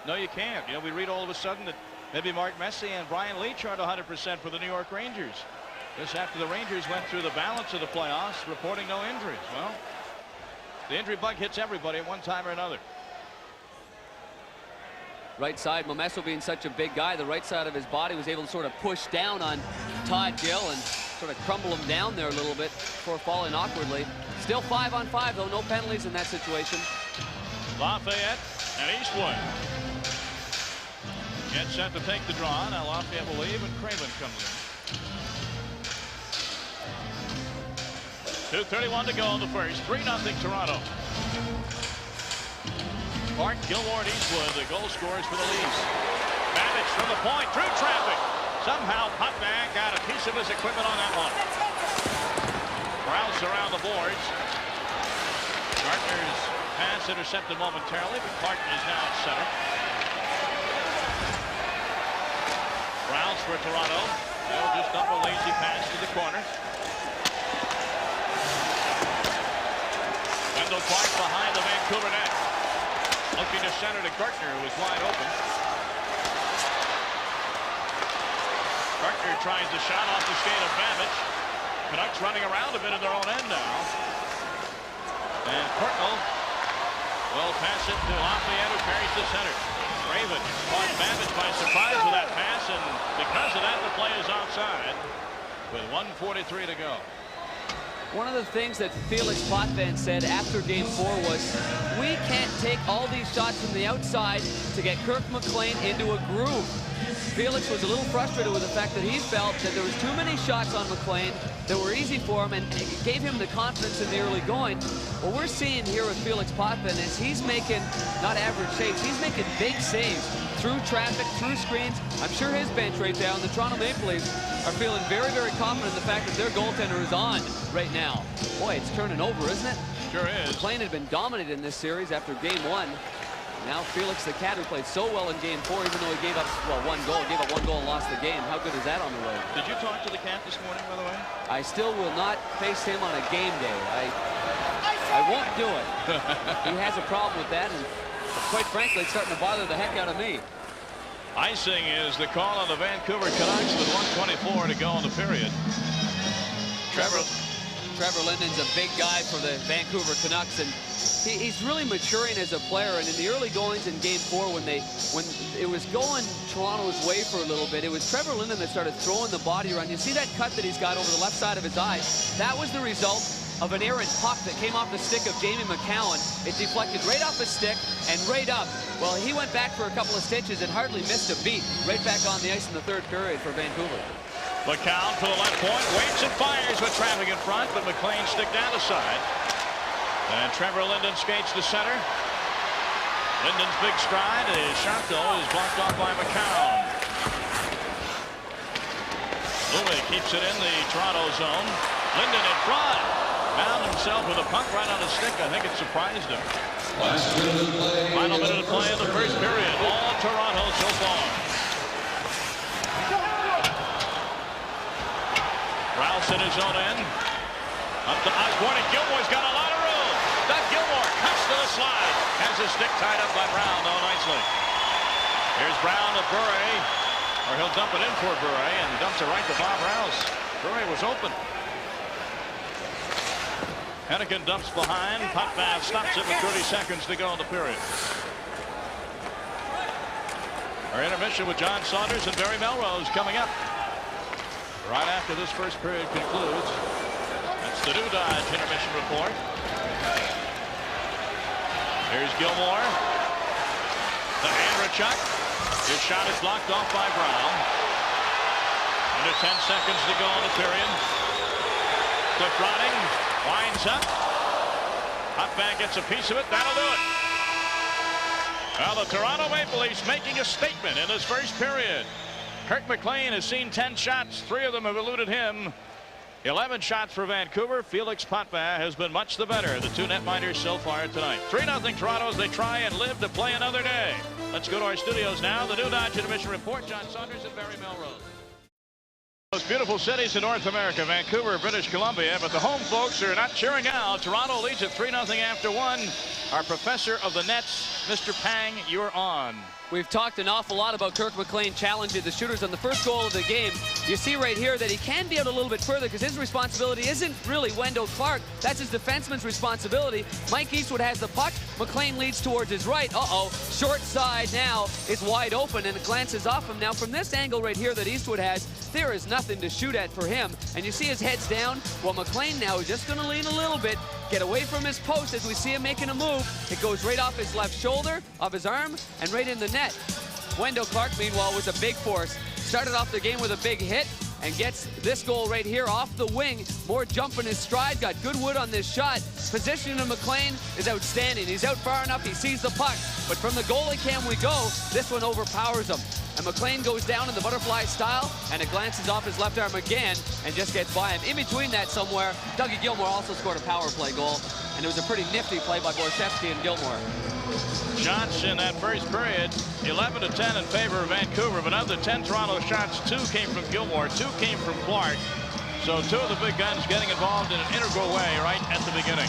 Speaker 1: No, you can't. You know, we read all of a sudden that maybe Mark Messier and Brian Leetch aren't 100% for the New York Rangers. This after the Rangers went through the balance of the playoffs, reporting no injuries. Well, the injury bug hits everybody at one time or another.
Speaker 2: Right side, Momesso being such a big guy, the right side of his body was able to sort of push down on Todd Gill and sort of crumble him down there a little bit before falling awkwardly. Still 5-on-5, though, no penalties in that situation.
Speaker 1: Lafayette and Eastwood get set to take the draw. Now Lafayette will leave and Craven comes in. 2:31 to go in the first. 3-0 Toronto. Clark, Gilmore, and Eastwood, the goal scorers for the Leafs. Babbage from the point, through traffic. Somehow Putman got a piece of his equipment on that one. Rouse around the boards. Gardner's pass intercepted momentarily, but Clark is now at center. Rouse for Toronto. They'll just dump a lazy pass to the corner. Wendell Clark behind the Vancouver net. Looking to center to Gartner, who is wide open. Gartner tries the shot off the skate of Babbage. Canucks running around a bit in their own end now. And Portnoy will pass it to Lafayette, who carries to center. Craven caught Babbage by surprise with that pass, and because of that, the play is offside with 1:43 to go.
Speaker 2: One of the things that Felix Potvin said after Game 4 was, we can't take all these shots from the outside to get Kirk McLean into a groove. Felix was a little frustrated with the fact that he felt that there was too many shots on McLean that were easy for him, and it gave him the confidence in the early going. What we're seeing here with Felix Potvin is he's making not average saves, he's making big saves through traffic, through screens. I'm sure his bench right now, and the Toronto Maple Leafs are feeling very, very confident in the fact that their goaltender is on right now. Boy, it's turning over, isn't it?
Speaker 1: Sure is.
Speaker 2: McLean had been dominated in this series after game 1. Now Felix the Cat, who played so well in game 4, even though he gave up, well, one goal and lost the game. How good is that on the road?
Speaker 1: Did you talk to the Cat this morning, by the way?
Speaker 2: I still will not face him on a game day. I won't do it. He has a problem with that, and quite frankly, it's starting to bother the heck out of me.
Speaker 1: Icing is the call on the Vancouver Canucks with 1:24 to go in the period.
Speaker 2: Trevor Linden's a big guy for the Vancouver Canucks, and he's really maturing as a player. And in the early goings in game 4, when it was going Toronto's way for a little bit, it was Trevor Linden that started throwing the body around. You see that cut that he's got over the left side of his eye? That was the result of an errant puck that came off the stick of Jamie McCowan. It deflected right off his stick and right up. Well, he went back for a couple of stitches and hardly missed a beat. Right back on the ice in the 3rd period for Vancouver.
Speaker 1: McCown to the left point, waits and fires with traffic in front, but McLean stick down the side. And Trevor Linden skates to center. Linden's big stride, his shot though is blocked off by McCown. Louis keeps it in the Toronto zone. Linden in front. Found himself with a puck right on his stick. I think it surprised him. Final minute of play in the 1st period. All Toronto so far. Rouse in his own end. Up to Osborne, and Gilmore's got a lot of room. Doug Gilmore cuts to the slide. Has his stick tied up by Brown, though, nicely. Here's Brown to Bure. Or he'll dump it in for Bure and dumps it right to Bob Rouse. Bure was open. Hennigan dumps behind. Potvin stops it with 30 seconds to go in the period. Our intermission with John Saunders and Barry Melrose coming up right after this 1st period concludes. That's the New Dodge intermission report. Here's Gilmore. The Andrechuk. His shot is blocked off by Brown. Under 10 seconds to go in the period. Cliff Ronning winds up. Potvin gets a piece of it. That'll do it. Well, the Toronto Maple Leafs making a statement in this 1st period. Kirk McLean has seen 10 shots. 3 of them have eluded him. 11 shots for Vancouver. Felix Potvin has been much the better. The 2 netminders so far tonight. 3-0 Toronto as they try and live to play another day. Let's go to our studios now. The New Dodge Intermission Report. John Saunders and Barry Melrose. Most beautiful cities in North America, Vancouver, British Columbia, but the home folks are not cheering out. Toronto leads at 3-0 after 1. Our professor of the Nets, Mr. Pang, you're on.
Speaker 2: We've talked an awful lot about Kirk McLean challenging the shooters on the 1st goal of the game. You see right here that he can be out a little bit further because his responsibility isn't really Wendell Clark. That's his defenseman's responsibility. Mike Eastwood has the puck. McLean leads towards his right. Short side now is wide open and it glances off him. Now from this angle right here that Eastwood has, there is nothing to shoot at for him. And you see his head's down. Well, McLean now is just going to lean a little bit, get away from his post as we see him making a move. It goes right off his left shoulder, off his arm, and right in the net. Wendell Clark, meanwhile, was a big force. Started off the game with a big hit and gets this goal right here off the wing. More jump in his stride, got good wood on this shot. Positioning of McLean is outstanding. He's out far enough, he sees the puck. But from the goalie cam we go, this one overpowers him. And McLean goes down in the butterfly style, and it glances off his left arm again and just gets by him. In between that somewhere, Dougie Gilmore also scored a power play goal. And it was a pretty nifty play by Borshevsky and Gilmore.
Speaker 1: Shots in that 1st period, 11-10 in favor of Vancouver, but of the 10 Toronto shots, 2 came from Gilmore, 2 came from Clark. So 2 of the big guns getting involved in an integral way right at the beginning.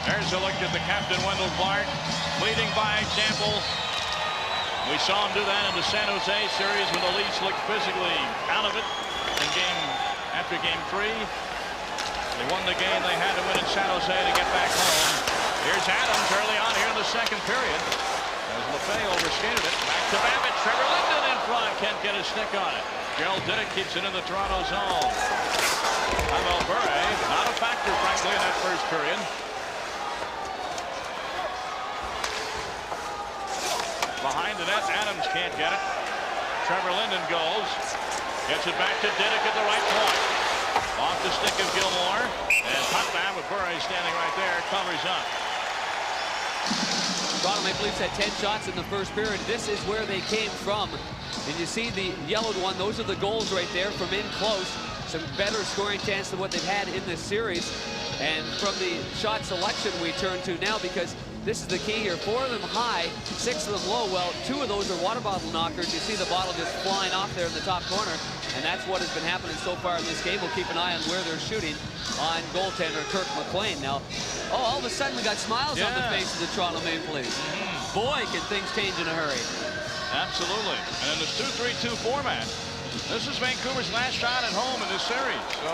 Speaker 1: There's a look at the captain, Wendell Clark, leading by example. We saw him do that in the San Jose series when the Leafs looked physically out of it after game 3. They won the game they had to win in San Jose to get back home. Here's Adams early on here in the 2nd period. As LeFay overskated it. Back to Babbitt. Trevor Linden in front. Can't get his stick on it. Gerald Diddick keeps it in the Toronto zone. Pavel Bure, not a factor, frankly, in that 1st period. behind the net. Adams can't get it. Trevor Linden goes. Gets it back to Didick at the right point. Off the stick of Gilmore. And Putman with Burry standing right there. Covers up.
Speaker 2: Toronto Maple Leafs had 10 shots in the first period. This is where they came from. And you see the yellowed one. Those are the goals right there from in close. Some better scoring chance than what they've had in this series. And from the shot selection we turn to now, because this is the key here. 4 of them high, 6 of them low. Well, 2 of those are water bottle knockers. You see the bottle just flying off there in the top corner. And that's what has been happening so far in this game. We'll keep an eye on where they're shooting on goaltender Kirk McLean. Now, all of a sudden we got smiles on the face of the Toronto Maple Leafs. Boy, can things change in a hurry.
Speaker 1: Absolutely. And in this 2-3-2 format, this is Vancouver's last shot at home in this series. So,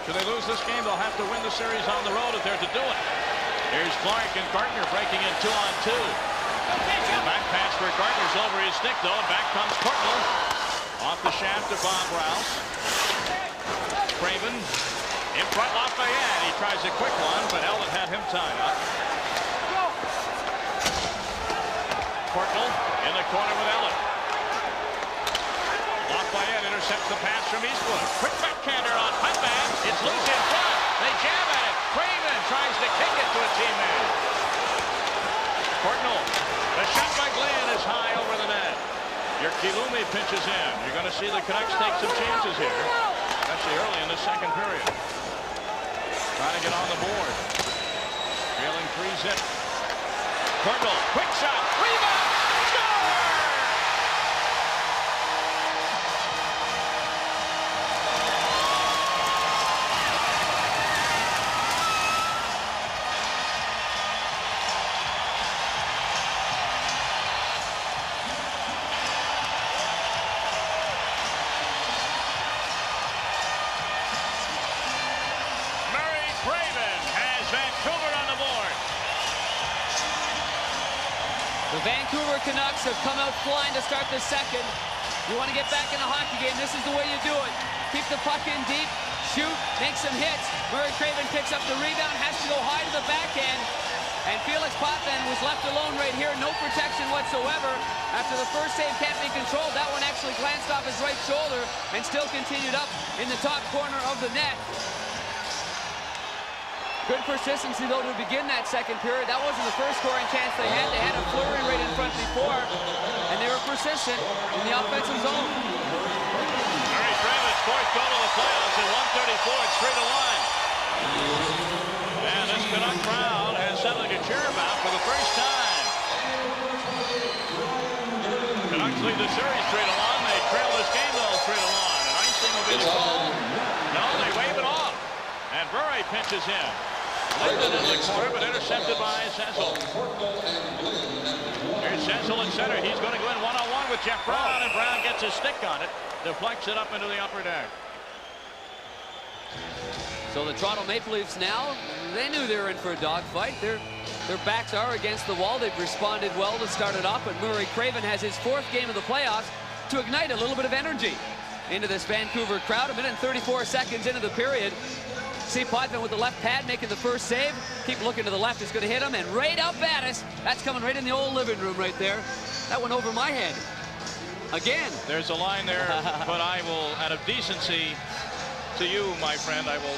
Speaker 1: should they lose this game, they'll have to win the series on the road if they're to do it. Here's Clark and Gartner breaking in 2-on-2. Back pass for Gartner's over his stick, though, and back comes Courtnall. Off the shaft of Bob Rouse. Craven in front, Lafayette. He tries a quick one, but Eldon had him tied up. Courtnall in the corner with Eldon. Lafayette intercepts the pass from Eastwood. Quick backhander on Putman. It's loose in front. They jam at it. Craven tries to kick it to a teammate. Courtnall. The shot by Glenn is high over the net. Your Kilumi pinches in. You're going to see the Canucks take some chances here, especially early in the second period. Trying to get on the board. Trailing 3-zip. Courtnall, quick shot, rebound, score!
Speaker 2: The Vancouver Canucks have come out flying to start the second. You want to get back in a hockey game, this is the way you do it. Keep the puck in deep, shoot, make some hits. Murray Craven picks up the rebound, has to go high to the backhand. And Felix Potvin was left alone right here, no protection whatsoever. After the first save can't be controlled, that one actually glanced off his right shoulder and still continued up in the top corner of the net. Good persistency, though, to begin that second period. That wasn't the first scoring chance they had. They had a flurry right in front before, and they were persistent in the offensive zone.
Speaker 1: Murray Craven's fourth goal of the playoffs at 1:34. It's 3-1. And this Canuck crowd has something to cheer about for the first time. Canucks lead the series 3-1. They trail this game, though, 3-1. And icing will be the call. No, they wave it off. And Burry pinches in. Linden in the corner, but intercepted by Senzel. Here's Senzel in center. He's going to go in one-on-one with Jeff Brown, and Brown gets his stick on it, deflects it up into the upper deck.
Speaker 2: So the Toronto Maple Leafs now, they knew they were in for a dogfight. Their backs are against the wall. They've responded well to start it off, but Murray Craven has his 4th game of the playoffs to ignite a little bit of energy into this Vancouver crowd. 1 minute and 34 seconds into the period. See Potvin with the left pad making the first save. Keep looking to the left. It's going to hit him. And right up at us. That's coming right in the old living room right there. That went over my head. Again.
Speaker 1: There's a line there, but I will, out of decency to you, my friend, I will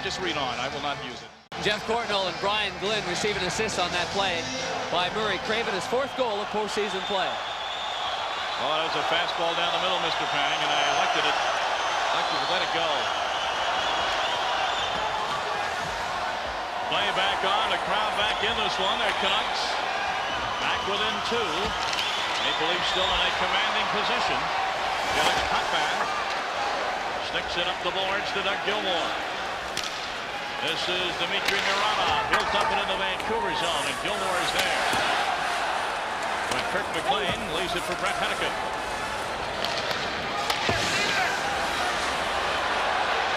Speaker 1: just read on. I will not use it.
Speaker 2: Jeff Courtnall and Brian Glynn receiving assists on that play by Murray Craven, his 4th goal of postseason play.
Speaker 1: Well, that was a fastball down the middle, Mr. Pang, and I elected to let it go. Play back on, the crowd back in this one. They're Canucks back within 2. Maple Leafs still in a commanding position. Felix Potvin sticks it up the boards to Doug Gilmore. This is Dmitry Mironov. He'll dump it in the Vancouver zone, and Gilmore is there. When Kirk McLean leaves it for Brett Henneken.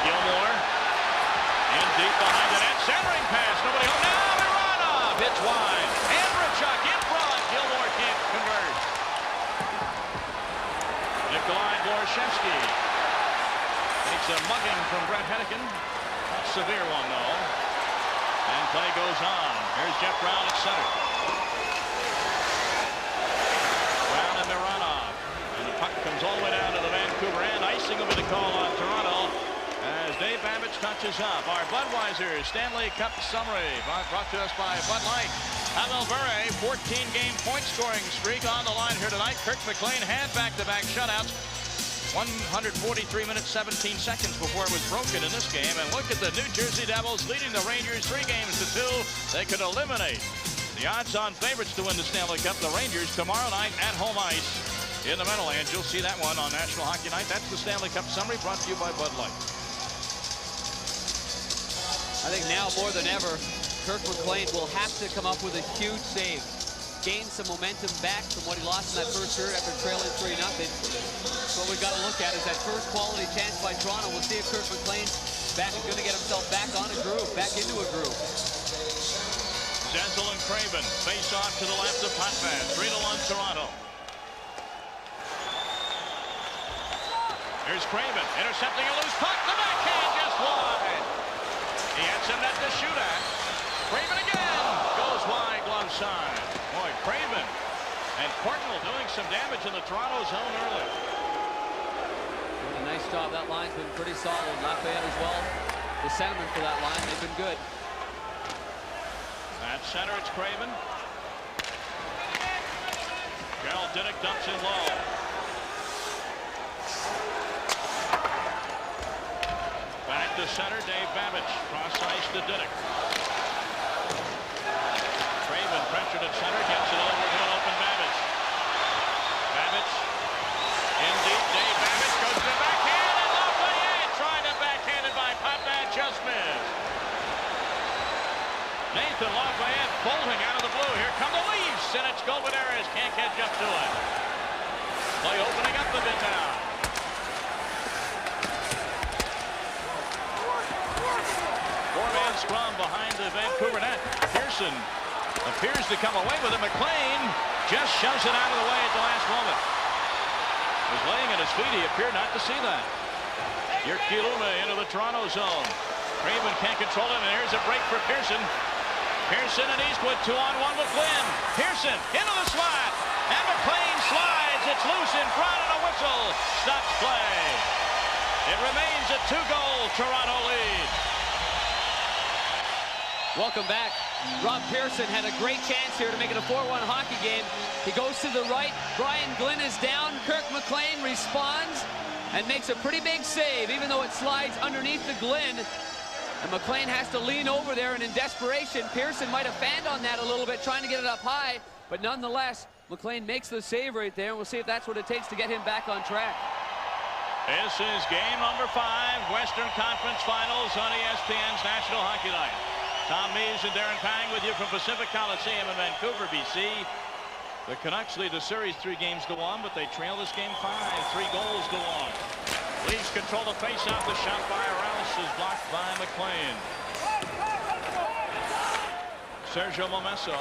Speaker 1: Gilmore in deep behind the net. Centering pass. Nobody home. Now Mironov hits wide. Andrechuk in front. Gilmore can't convert. Nikolai Borshevsky takes a mugging from Brett Henneken. Not a severe one, though. And play goes on. Here's Jeff Brown at center. comes all the way down to the Vancouver end. Icing will be the call on Toronto as Dave Babbage touches up. Our Budweiser Stanley Cup summary brought to us by Bud Light. Pavel Bure, 14-game point-scoring streak on the line here tonight. Kirk McLean had back-to-back shutouts. 143 minutes, 17 seconds before it was broken in this game. And look at the New Jersey Devils leading the Rangers 3-2. They could eliminate the odds-on favorites to win the Stanley Cup, the Rangers, tomorrow night at home ice in the Meadowlands. You'll see that one on National Hockey Night. That's the Stanley Cup summary brought to you by Bud Light.
Speaker 2: I think now more than ever, Kirk McLean will have to come up with a huge save. Gain some momentum back from what he lost in that first period after trailing 3-0. So what we've got to look at is that first quality chance by Toronto. We'll see if Kirk McLean's going to get himself back on a groove, back into a groove.
Speaker 1: Zenzel and Craven face off to the left of Potvin. 3-1 Toronto. Here's Craven intercepting a loose puck. The backhand just wide. He had some net to shoot at. Craven again goes wide, glove side. Boy, Craven and Portnoy doing some damage in the Toronto zone early.
Speaker 2: Doing a nice job. That line's been pretty solid. Lafayette as well. The sentiment for that line, they've been good.
Speaker 1: At center, it's Craven. Gerald Diddick dumps in low. Back to center, Dave Babbage. Cross ice to Diddick. Craven pressured at center, gets it over to an open Babbage. Babbage in deep. Dave Babbage goes to the backhand, and Lafayette trying to backhand it by Potvin, just missed. Nathan Lafayette bolting out of the blue. Here come the Leafs, and it's Gobinares. Can't catch up to it. Play opening up a bit now. Four-man scrum behind the Vancouver net. Pearson appears to come away with it. McLean just shoves it out of the way at the last moment. Was laying at his feet. He appeared not to see that. Jyrki into the Toronto zone. Craven can't control it, and here's a break for Pearson. Pearson and Eastwood 2-on-1 with Flynn. Pearson into the slot, and McLean slides. It's loose in front, and a whistle stops play. It remains a 2-goal Toronto lead.
Speaker 2: Welcome back. Rob Pearson had a great chance here to make it a 4-1 hockey game. He goes to the right. Brian Glynn is down. Kirk McLean responds and makes a pretty big save, even though it slides underneath the Glynn. And McLean has to lean over there, and in desperation, Pearson might have fanned on that a little bit, trying to get it up high. But nonetheless, McLean makes the save right there, and we'll see if that's what it takes to get him back on track.
Speaker 1: This is game number 5, Western Conference Finals on ESPN's National Hockey Night. Tom Mees and Darren Pang with you from Pacific Coliseum in Vancouver, BC. The Canucks lead the series 3-1, but they trail this game 5, 3-1. Leafs control the face-off. The shot by Rouse is blocked by McLean. Sergio Momesso.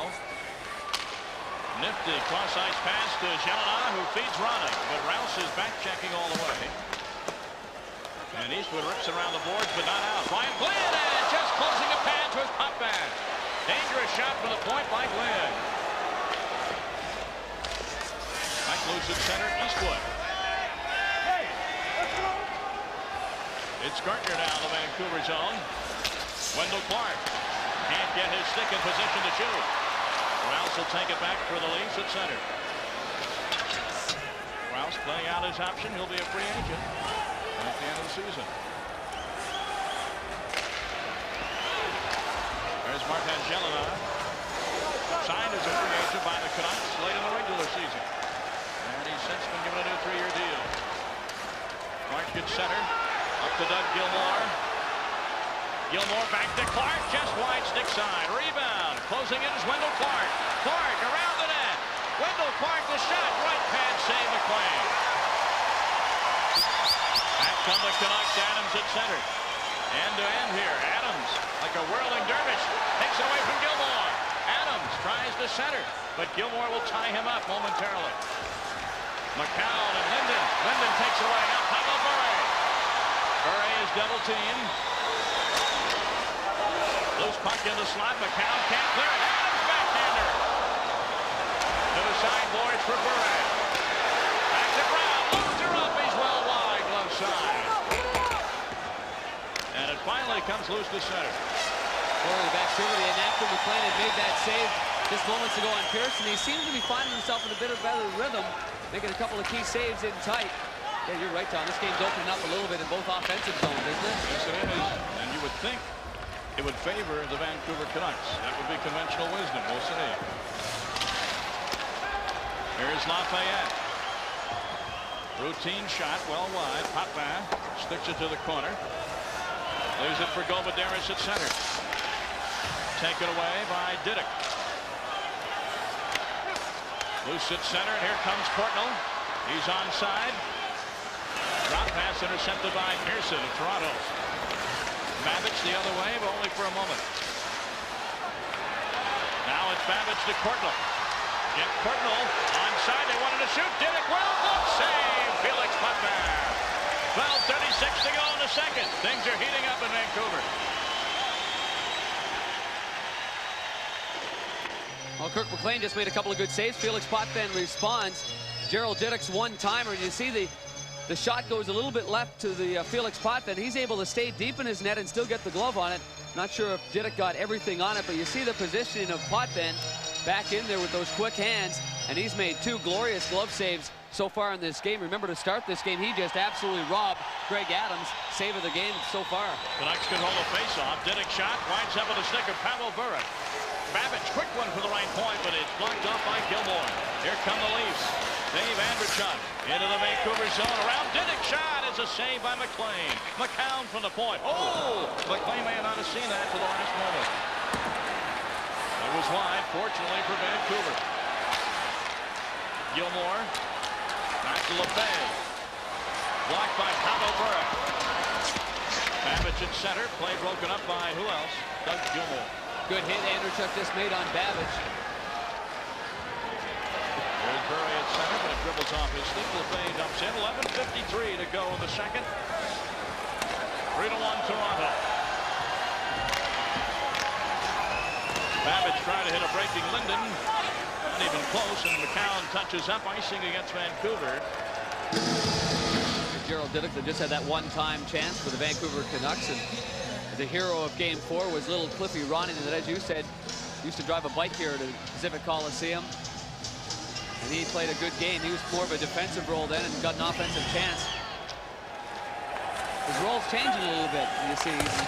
Speaker 1: Nifty cross-ice pass to Jelena, who feeds Ronning, but Rouse is back-checking all the way. And Eastwood rips it around the boards, but not out. Ryan Glynn, and just closing the pads with Potvin. Dangerous shot from the point by Glynn. Back loose at center, Eastwood. It's Gartner down the Vancouver zone. Wendell Clark can't get his stick in position to shoot. Rouse will take it back for the Leafs at center. Rouse playing out his option. He'll be a free agent at the end of the season. There's Martin Jelena. Signed as a free agent by the Canucks late in the regular season. And he's since been given a new 3-year deal. Clark gets center. Up to Doug Gilmour. Gilmour back to Clark. Just wide stick side. Rebound. Closing in is Wendell Clark. Clark around the net. Wendell Clark the shot. Right pad save McLean. Back come the Canucks. Adams at center. End to end here. Adams like a whirling dervish. Takes it away from Gilmour. Adams tries to center, but Gilmour will tie him up momentarily. McCown and Linden. Linden takes away. Now Pavel Bure. Bure is double teamed. Loose puck in the slot. McCown can't clear it. Adams backhander. To the sideboards for Bure. Back to Brown. Loser side. And it finally comes loose to center.
Speaker 2: Boy, the activity, and after McLean had made that save just moments ago on Pearson, he seems to be finding himself in a bit of better rhythm, making a couple of key saves in tight. Yeah, you're right, Tom. This game's opening up a little bit in both offensive zones, isn't it?
Speaker 1: Yes, it is. And you would think it would favor the Vancouver Canucks. That would be conventional wisdom. We'll see. Here's Lafayette. Routine shot, well wide. Potvin sticks it to the corner. Leaves it for Golbadaris at center. Taken away by Didick. Loose at center, and here comes Courtnall. He's onside. Drop pass intercepted by Pearson of Toronto. Babbage the other way, but only for a moment. Now it's Babbage to Courtnall. Get Courtnall onside. They wanted to shoot. Didick will not save. Felix Potvin. 12:36 to go in the second. Things are heating up in Vancouver.
Speaker 2: Well, Kirk McLean just made a couple of good saves. Felix Potvin responds. Gerald Diddick's one-timer. You see the shot goes a little bit left to the Felix Potvin. He's able to stay deep in his net and still get the glove on it. Not sure if Didick got everything on it, but you see the positioning of Potvin back in there with those quick hands, and he's made two glorious glove saves so far in this game. Remember, to start this game, he just absolutely robbed Greg Adams. Save of the game so far.
Speaker 1: Canucks can hold a face-off. Didick shot, winds up with a stick of Pavel Bure. Babbage, quick one for the right point, but it's blocked off by Gilmore. Here come the Leafs. Dave Andrechuk into the Vancouver zone. Around Didick shot. It's a save by McLean. McCown from the point. Oh! McLean may not have seen that to the last moment. It was wide, fortunately for Vancouver. Gilmore. Back to LeFay. Blocked by Pavel Bure. Babbage at center. Play broken up by who else? Doug Gilmore.
Speaker 2: Good hit Andrechuk just made on Babbage.
Speaker 1: There's Bure at center, but it dribbles off his stick. LeFay dumps in. 11:53 to go in the second. 3-1 Toronto. Babbage trying to hit a breaking Linden. Not even close, and McCown touches up, icing against Vancouver.
Speaker 2: Gerald Diddick that just had that one-time chance for the Vancouver Canucks, and the hero of Game 4 was little Cliffy Ronning, that, as you said, used to drive a bike here to Pacific Coliseum, and he played a good game. He was more of a defensive role then and got an offensive chance. His role's changing a little bit. You see, he's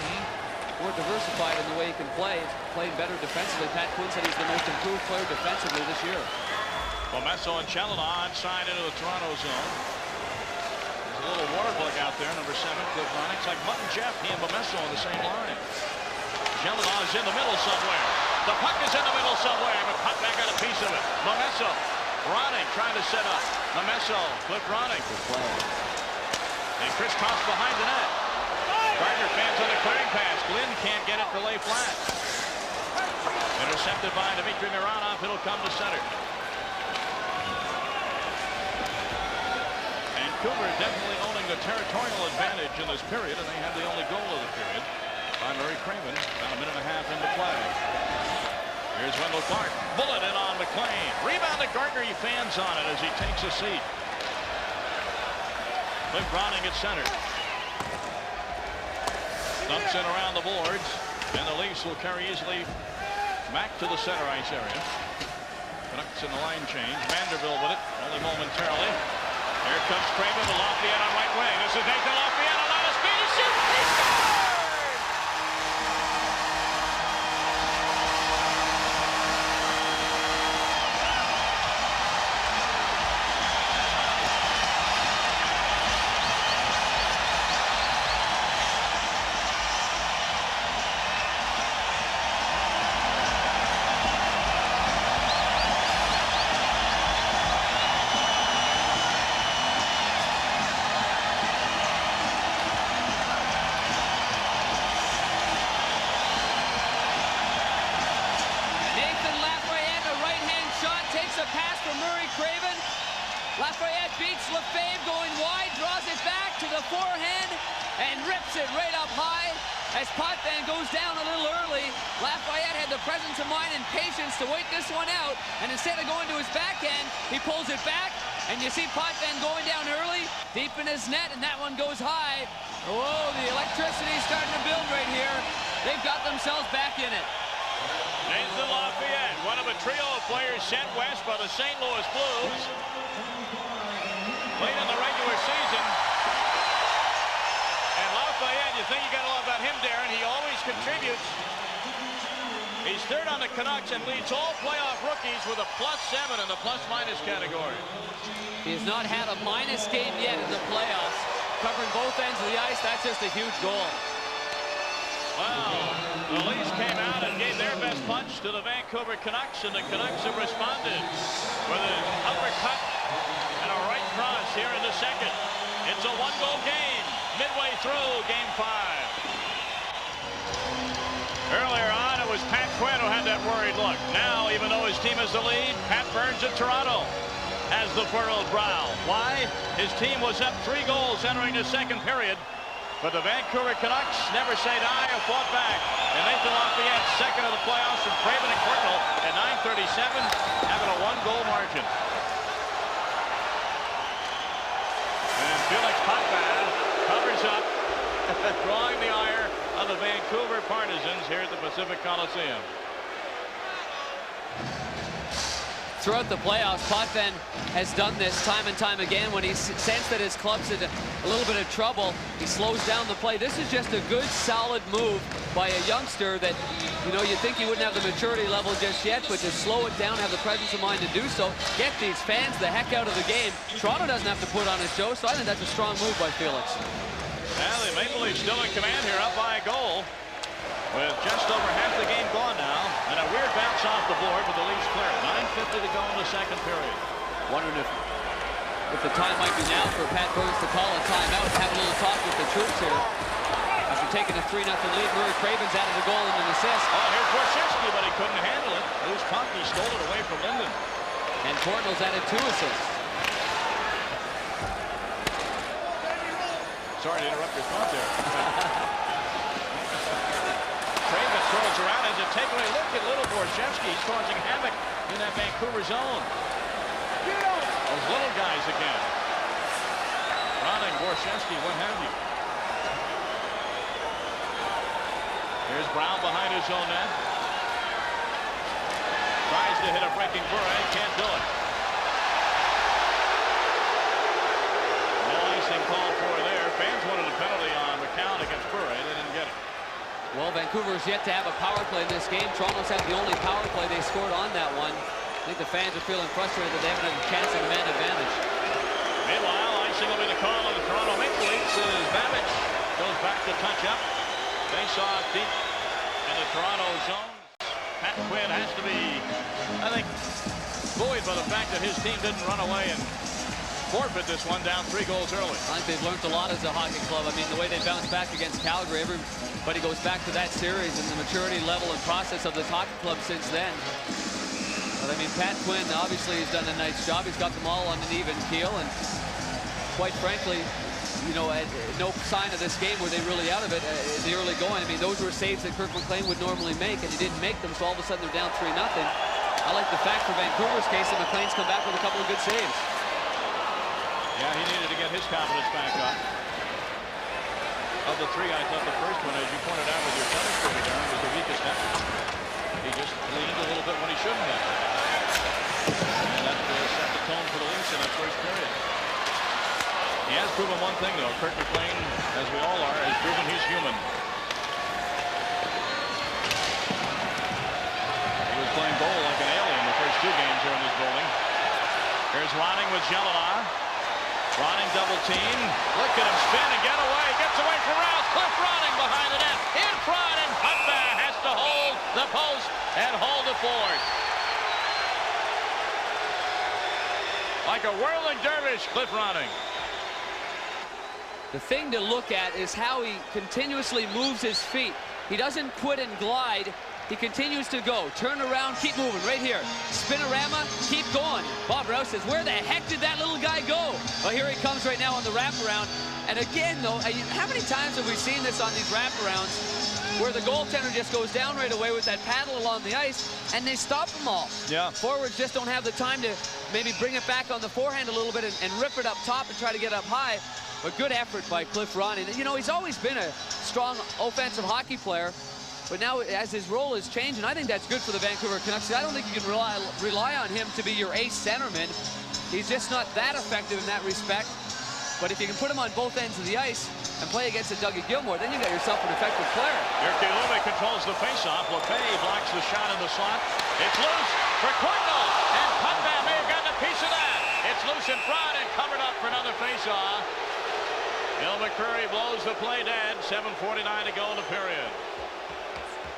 Speaker 2: more diversified in the way he can play. He's playing better defensively. Pat Quinn said he's the most improved player defensively this year.
Speaker 1: Well, Messo and Chelina onside into the Toronto zone. A little water bug out there, number 7, Cliff Ronning. It's like Mutt and Jeff, he and Momesso on the same line. Jelena is in the middle somewhere. The puck is in the middle somewhere, but Potvin got a piece of it. Momesso, Ronning trying to set up. Momesso, Cliff Ronning. And Chris Toss behind the net. Gardner fans on the clearing pass. Glenn can't get it to lay flat. Intercepted by Dmitry Mironov. It'll come to center. Vancouver definitely owning the territorial advantage in this period, and they had the only goal of the period by Murray Craven. About a minute and a half into play. Here's Wendell Clark. Bullet in on McLean. Rebound to Gardner. He fans on it as he takes a seat. Cliff Ronning at center. Dumps in around the boards, and the Leafs will carry easily back to the center ice area. Canucks in the line change. Vanderbilt with it, only momentarily. Here comes Craven to Lafayette on right wing. This is Nathan Lafayette, a lot of speed. He shoots. He scores!
Speaker 2: Lafayette beats Lefebvre, going wide, draws it back to the forehand, and rips it right up high. As Potvin goes down a little early, Lafayette had the presence of mind and patience to wait this one out, and instead of going to his backhand, he pulls it back, And you see Potvin going down early, deep in his net, and that one goes high. Oh, the electricity's starting to build right here. They've got themselves back in it.
Speaker 1: Nathan Lafayette, one of a trio of players sent west by the St. Louis Blues. Late in the regular season. And Lafayette, you think you got to love about him, Darren. He always contributes. He's third on the Canucks and leads all playoff rookies with a +7 in the plus-minus category.
Speaker 2: He has not had a minus game yet in the playoffs. Covering both ends of the ice, that's just a huge goal.
Speaker 1: Well, the Leafs came out and gave their best punch to the Vancouver Canucks, and the Canucks have responded with an uppercut and a right cross here in the second. It's a one-goal game midway through Game 5. Earlier on, it was Pat Quinn who had that worried look. Now, even though his team has the lead, Pat Burns of Toronto has the furrowed brow. Why? His team was up 3 goals entering the second period, but the Vancouver Canucks never say die or fought back. And Nathan Lafayette, second of the playoffs from Craven and Cornwall at 9:37, having a 1-goal margin. And Felix Potvin covers up, drawing the ire of the Vancouver Partisans here at the Pacific Coliseum.
Speaker 2: Throughout the playoffs, Potvin has done this time and time again. When he sensed that his club's in a little bit of trouble, he slows down the play. This is just a good, solid move by a youngster that, you know, you think he wouldn't have the maturity level just yet, but to slow it down, have the presence of mind to do so, get these fans the heck out of the game. Toronto doesn't have to put on a show, so I think that's a strong move by Felix.
Speaker 1: Well, the Maple Leafs still in command here, up by a goal, with just over half the game gone now, and a weird bounce off the board, but the Leafs clear. 9:50 to go in the second period.
Speaker 2: Wondering if the time might be now for Pat Burns to call a timeout and have a little talk with the troops here. After taking a 3-0 lead, Murray Craven's added a goal and an assist.
Speaker 1: Oh, here's Borshevsky, but he couldn't handle it. Loose puck, he stole it away from Linden.
Speaker 2: And Portnoy's added 2 assists.
Speaker 1: Sorry to interrupt your thought there. Craven throws around as a takeaway. Look at little Borshevsky. He's causing havoc in that Vancouver zone. Those little guys again. Ronning, Borshevsky, what have you. Here's Brown behind his own net. Tries to hit a breaking Bure. Can't do it. No icing called for there. Fans wanted a penalty on McCown against Bure. They didn't get it.
Speaker 2: Well, Vancouver is yet to have a power play in this game. Toronto's had the only power play they scored on that one. I think the fans are feeling frustrated that they haven't had a chance at a man advantage.
Speaker 1: Meanwhile, icing will be the call on the Toronto Maple Leafs as Babbage goes back to touch up. Face off deep in the Toronto zone. Pat Quinn has to be, I think, buoyed by the fact that his team didn't run away and forfeit this one down 3 goals early.
Speaker 2: I think they've learned a lot as a hockey club. I mean, the way they bounced back against Calgary, everybody goes back to that series and the maturity level and process of this hockey club since then. But I mean, Pat Quinn obviously has done a nice job. He's got them all on an even keel, and quite frankly, you know, no sign of this game were they really out of it in the early going. I mean, those were saves that Kirk McLean would normally make, and he didn't make them, so all of a sudden they're down 3-0. I like the fact for Vancouver's case that McLean's come back with a couple of good saves.
Speaker 1: Yeah, he needed to get his confidence back up. Of the 3, I thought the first one, as you pointed out with your tennis coach, was the weakest effort. He just leaned a little bit when he shouldn't have. And that set the tone for the Leafs in that first period. He has proven one thing, though. Kirk McLean, as we all are, has proven he's human. He was playing goal like an alien the first 2 games here in this building. Here's Ronning with Jelena. Ronning double team. Look at him spin and get away. Gets away from Rouse. Cliff Ronning behind the net. In front, and Potvin has to hold the post and hold it forward. Like a whirling dervish, Cliff Ronning.
Speaker 2: The thing to look at is how he continuously moves his feet. He doesn't quit and glide. He continues to go. Turn around, keep moving. Right here. Spinorama, keep going. Bob Rouse says, where the heck did that little guy go? Well, here he comes right now on the wraparound. And again, though, how many times have we seen this on these wraparounds? where the goaltender just goes down right away with that paddle along the ice, and they stop them all.
Speaker 1: Yeah.
Speaker 2: Forwards just don't have the time to maybe bring it back on the forehand a little bit and rip it up top and try to get up high. But good effort by Cliff Roney. You know, he's always been a strong offensive hockey player, but now as his role has changed, and I think that's good for the Vancouver Canucks. I don't think you can rely on him to be your ace centerman. He's just not that effective in that respect. But if you can put him on both ends of the ice and play against a Dougie Gilmour, then you got yourself an effective player.
Speaker 1: Lume controls the faceoff. LeFay blocks the shot in the slot. It's loose for Courtnall, and Putman may have gotten a piece of that. It's loose in front and covered up for another faceoff. Bill McCurry blows the play dead. 7:49 to go in the period.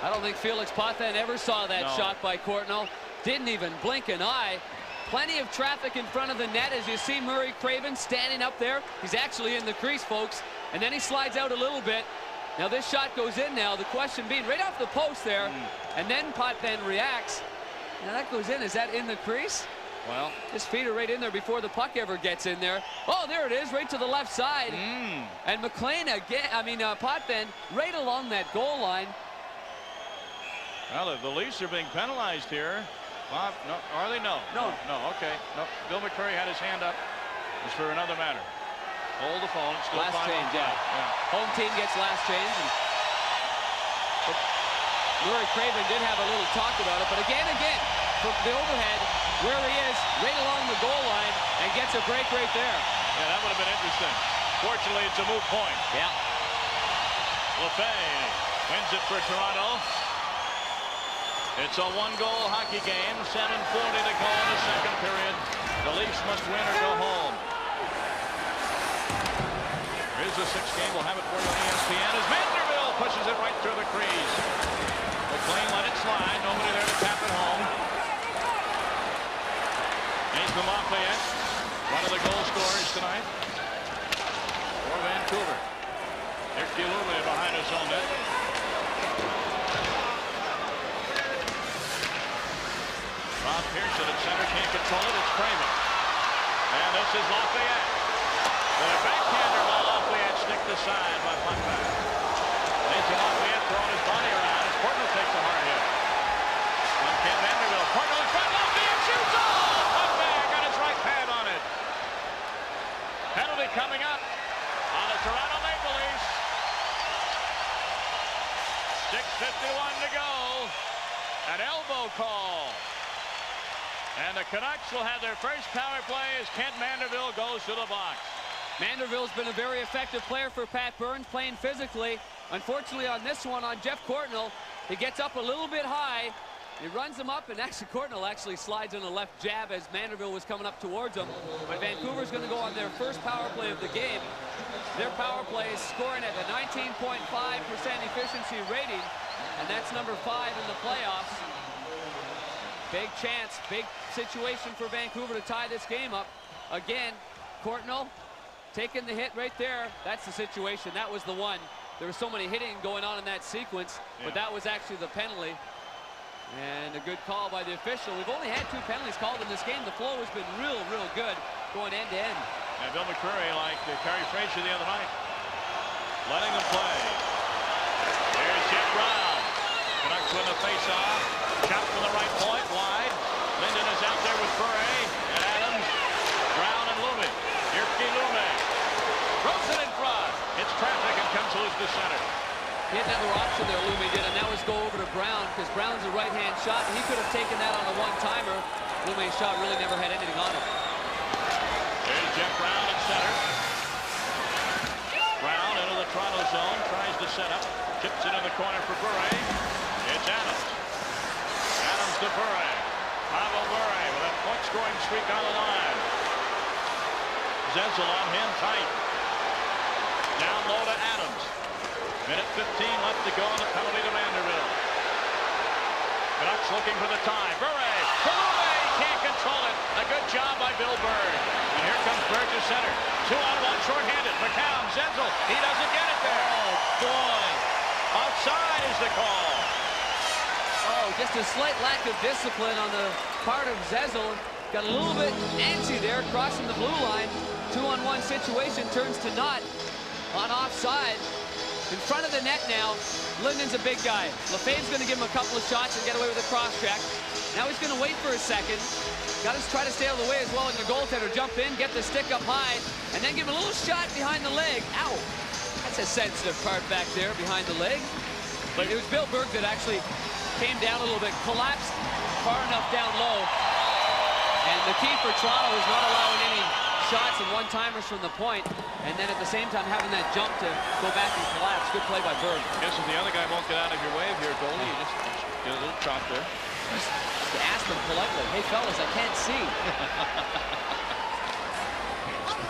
Speaker 2: I don't think Felix Potvin ever saw that shot by Courtnall. Didn't even blink an eye. Plenty of traffic in front of the net as you see Murray Craven standing up there. He's actually in the crease, folks. And then he slides out a little bit. Now this shot goes in now. The question being right off the post there. And then Potvin reacts. Now that goes in. Is that in the crease?
Speaker 1: Well,
Speaker 2: his feet are right in there before the puck ever gets in there. Oh, there it is, right to the left side. And McLean again, Potvin right along that goal line.
Speaker 1: Well, the Leafs are being penalized here. Bob, no, are they? No. Okay. No. Bill McCurry had his hand up. It's for another matter. Hold the phone. It's still
Speaker 2: last change, yeah. Home team gets last change. And Murray Craven did have a little talk about it, but again, from the overhead, where he is, right along the goal line, and gets a break right there.
Speaker 1: Yeah, that would have been interesting. Fortunately, it's a moot point.
Speaker 2: Yeah.
Speaker 1: LeFay wins it for Toronto. It's a one-goal hockey game. 7:40 to go in the second period. The Leafs must win or go home. Here's the sixth game. We'll have it for you on ESPN as Vanderbilt pushes it right through the crease. McLean let it slide. Nobody there to tap it home. Nathan Lafayette, one of the goal scorers tonight for Vancouver. Here's Lume behind his own net. Rob Pearson at center, can't control it. It's Craven. And this is Lafayette. The backhander by Lafayette sticked aside by Putman. Nathan Lafayette throwing his body around as Courtnall takes a hard hit. On Ken Vanderbilt. Courtnall in front. Lafayette shoots. Oh! Putman got his right pad on it. Penalty coming up on the Toronto Maple Leafs. 6:51 to go. An elbow call. And the Canucks will have their first power play as Kent Manderville goes to the box.
Speaker 2: Manderville's been a very effective player for Pat Burns, playing physically. Unfortunately, on this one, on Jeff Courtnall, he gets up a little bit high. He runs him up, and actually Courtnall actually slides on a left jab as Manderville was coming up towards him. But Vancouver's going to go on their first power play of the game. Their power play is scoring at a 19.5% efficiency rating, and that's number 5 in the playoffs. Big chance, big situation for Vancouver to tie this game up. Again, Courtnall taking the hit right there. That's the situation. That was the one. There was so many hitting going on in that sequence, but that was actually the penalty. And a good call by the official. We've only had 2 penalties called in this game. The flow has been real good going end to end.
Speaker 1: And Bill McCurry, like Carey Fraser the other night, letting them play. Here's Jeff Brown. Canucks win the face-off. Shot from the right point, wide. Linden is out there with Bure and Adams. Brown and Lume. Here's Lume. Throws it in front. It's traffic and comes loose to center.
Speaker 2: He had another option there, Lume did, and that was go over to Brown, because Brown's a right-hand shot, and he could have taken that on a one-timer. Lume's shot really never had anything on it.
Speaker 1: There's Jeff Brown at center. Brown into the Toronto zone, tries to set up. Chips it in the corner for Bure. It's Adams. Adams to Bure. Pavel Bure with a point-scoring streak on the line. Zenzel on him tight. Down low to Adams. Minute 15 left to go on the penalty to Vanderbilt. Canucks looking for the tie. Bure. Lume can't control it. A good job by Bill Bird. And here comes Bird to center. 2-on-1 shorthanded. McCown, Zenzel. He doesn't get it there. Oh, boy. Outside is the call.
Speaker 2: Oh, just a slight lack of discipline on the part of Zenzel. Got a little bit antsy there, crossing the blue line. 2-on-1 situation turns to not on offside. In front of the net now, Linden's a big guy. Lefebvre's going to give him a couple of shots and get away with a cross check. Now he's going to wait for a second. Got to try to stay out of the way as well as the goaltender. Jump in, get the stick up high, and then give him a little shot behind the leg. Ow! That's a sensitive part back there behind the leg. But it was Bill Berg that actually came down a little bit, collapsed far enough down low. And the key for Toronto is not allowing any shots and one-timers from the point, and then at the same time having that jump to go back and collapse. Good play by Berg.
Speaker 1: Guess if the other guy won't get out of your way if you're a goalie, you just get a little chop there.
Speaker 2: Just ask them politely, hey fellas, I can't see.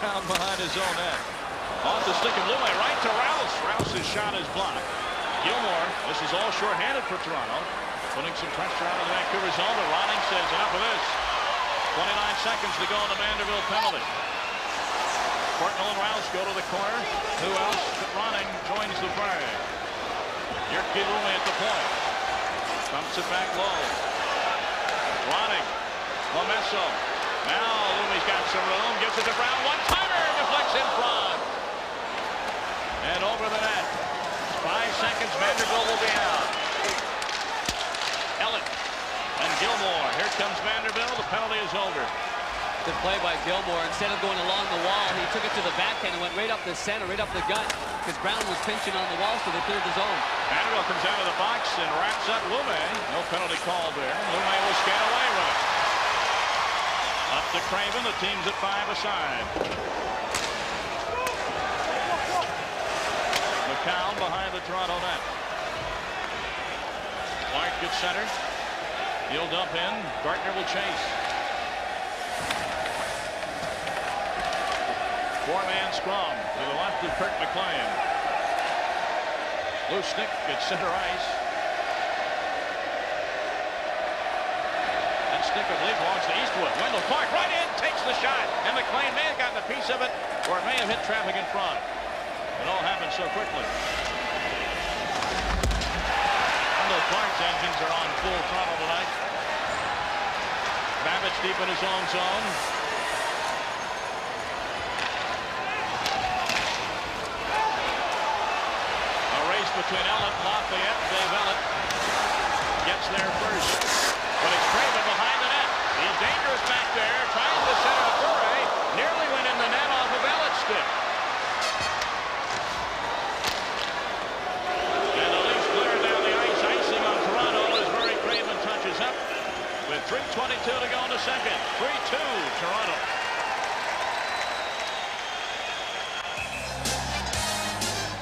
Speaker 1: Down behind his own net. Off the stick of Lume, right to Rouse. Rouse's shot is blocked. Gilmore, this is all shorthanded for Toronto. Putting some pressure out of the Vancouver zone, but Ronning says enough of this. 29 seconds to go on the Vanderbilt penalty. Courtnall and Rouse go to the corner. Who else but Ronning joins the fray. Jyrki Lume at the point. Dumps it back low. Ronning. Lamesso. Now Lume's got some room. Gives it to Brown. One-timer. Deflects in front. And over the net. 5 seconds. Vanderbilt will be out. Ellett. And Gilmore. Here comes Vanderbilt. The penalty is over.
Speaker 2: Good play by Gilmore. Instead of going along the wall, he took it to the backhand and went right up the center, right up the gut, because Brown was pinching on the wall, so they cleared the zone.
Speaker 1: Vanderbilt comes out of the box and wraps up Lume. No penalty called there. Lume will skate away with it. Up to Craven. The team's at 5 aside. McCown behind the Toronto net. Clark gets center. He'll dump in. Gartner will chase. 4-man scrum to the left of Kirk McLean. Loose stick at center ice. That stick, I believe, belongs to Eastwood. Wendell Clark right in, takes the shot, and McLean may have gotten a piece of it, or it may have hit traffic in front. It all happened so quickly. Wendell Clark's engines are on full throttle tonight. Babbage deep in his own zone. Between Ellett, Lafayette, and Dave Ellett gets there first. But it's Craven behind the net. He's dangerous back there, trying to center a foray. Nearly went in the net off of Ellett's stick. And the Leafs clear down the ice. Icing on Toronto as Murray Craven touches up with 3:22 to go in the second. 3-2 Toronto.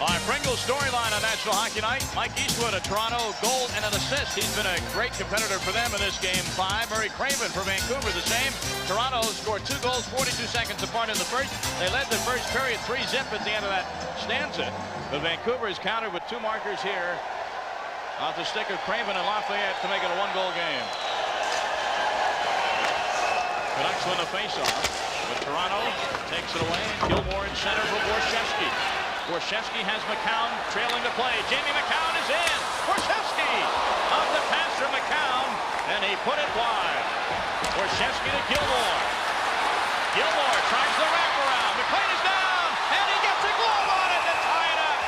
Speaker 1: Our Pringle storyline on National Hockey Night. Mike Eastwood of Toronto, goal and an assist. He's been a great competitor for them in this game 5. Murray Craven for Vancouver the same. Toronto scored 2 goals 42 seconds apart in the first. They led the first period 3-zip at the end of that stanza. But Vancouver is countered with 2 markers here off the stick of Craven and Lafayette to make it a 1-goal game. Canucks win the faceoff, but Toronto takes it away. Gilmore in center for Borshevsky. Borshevsky has McCown trailing the play. Jamie McCown is in. Borshevsky off the pass from McCown, and he put it wide. Borshevsky to Gilmore. Gilmore tries the wraparound. McLean is down, and he gets a glove on it to tie it up.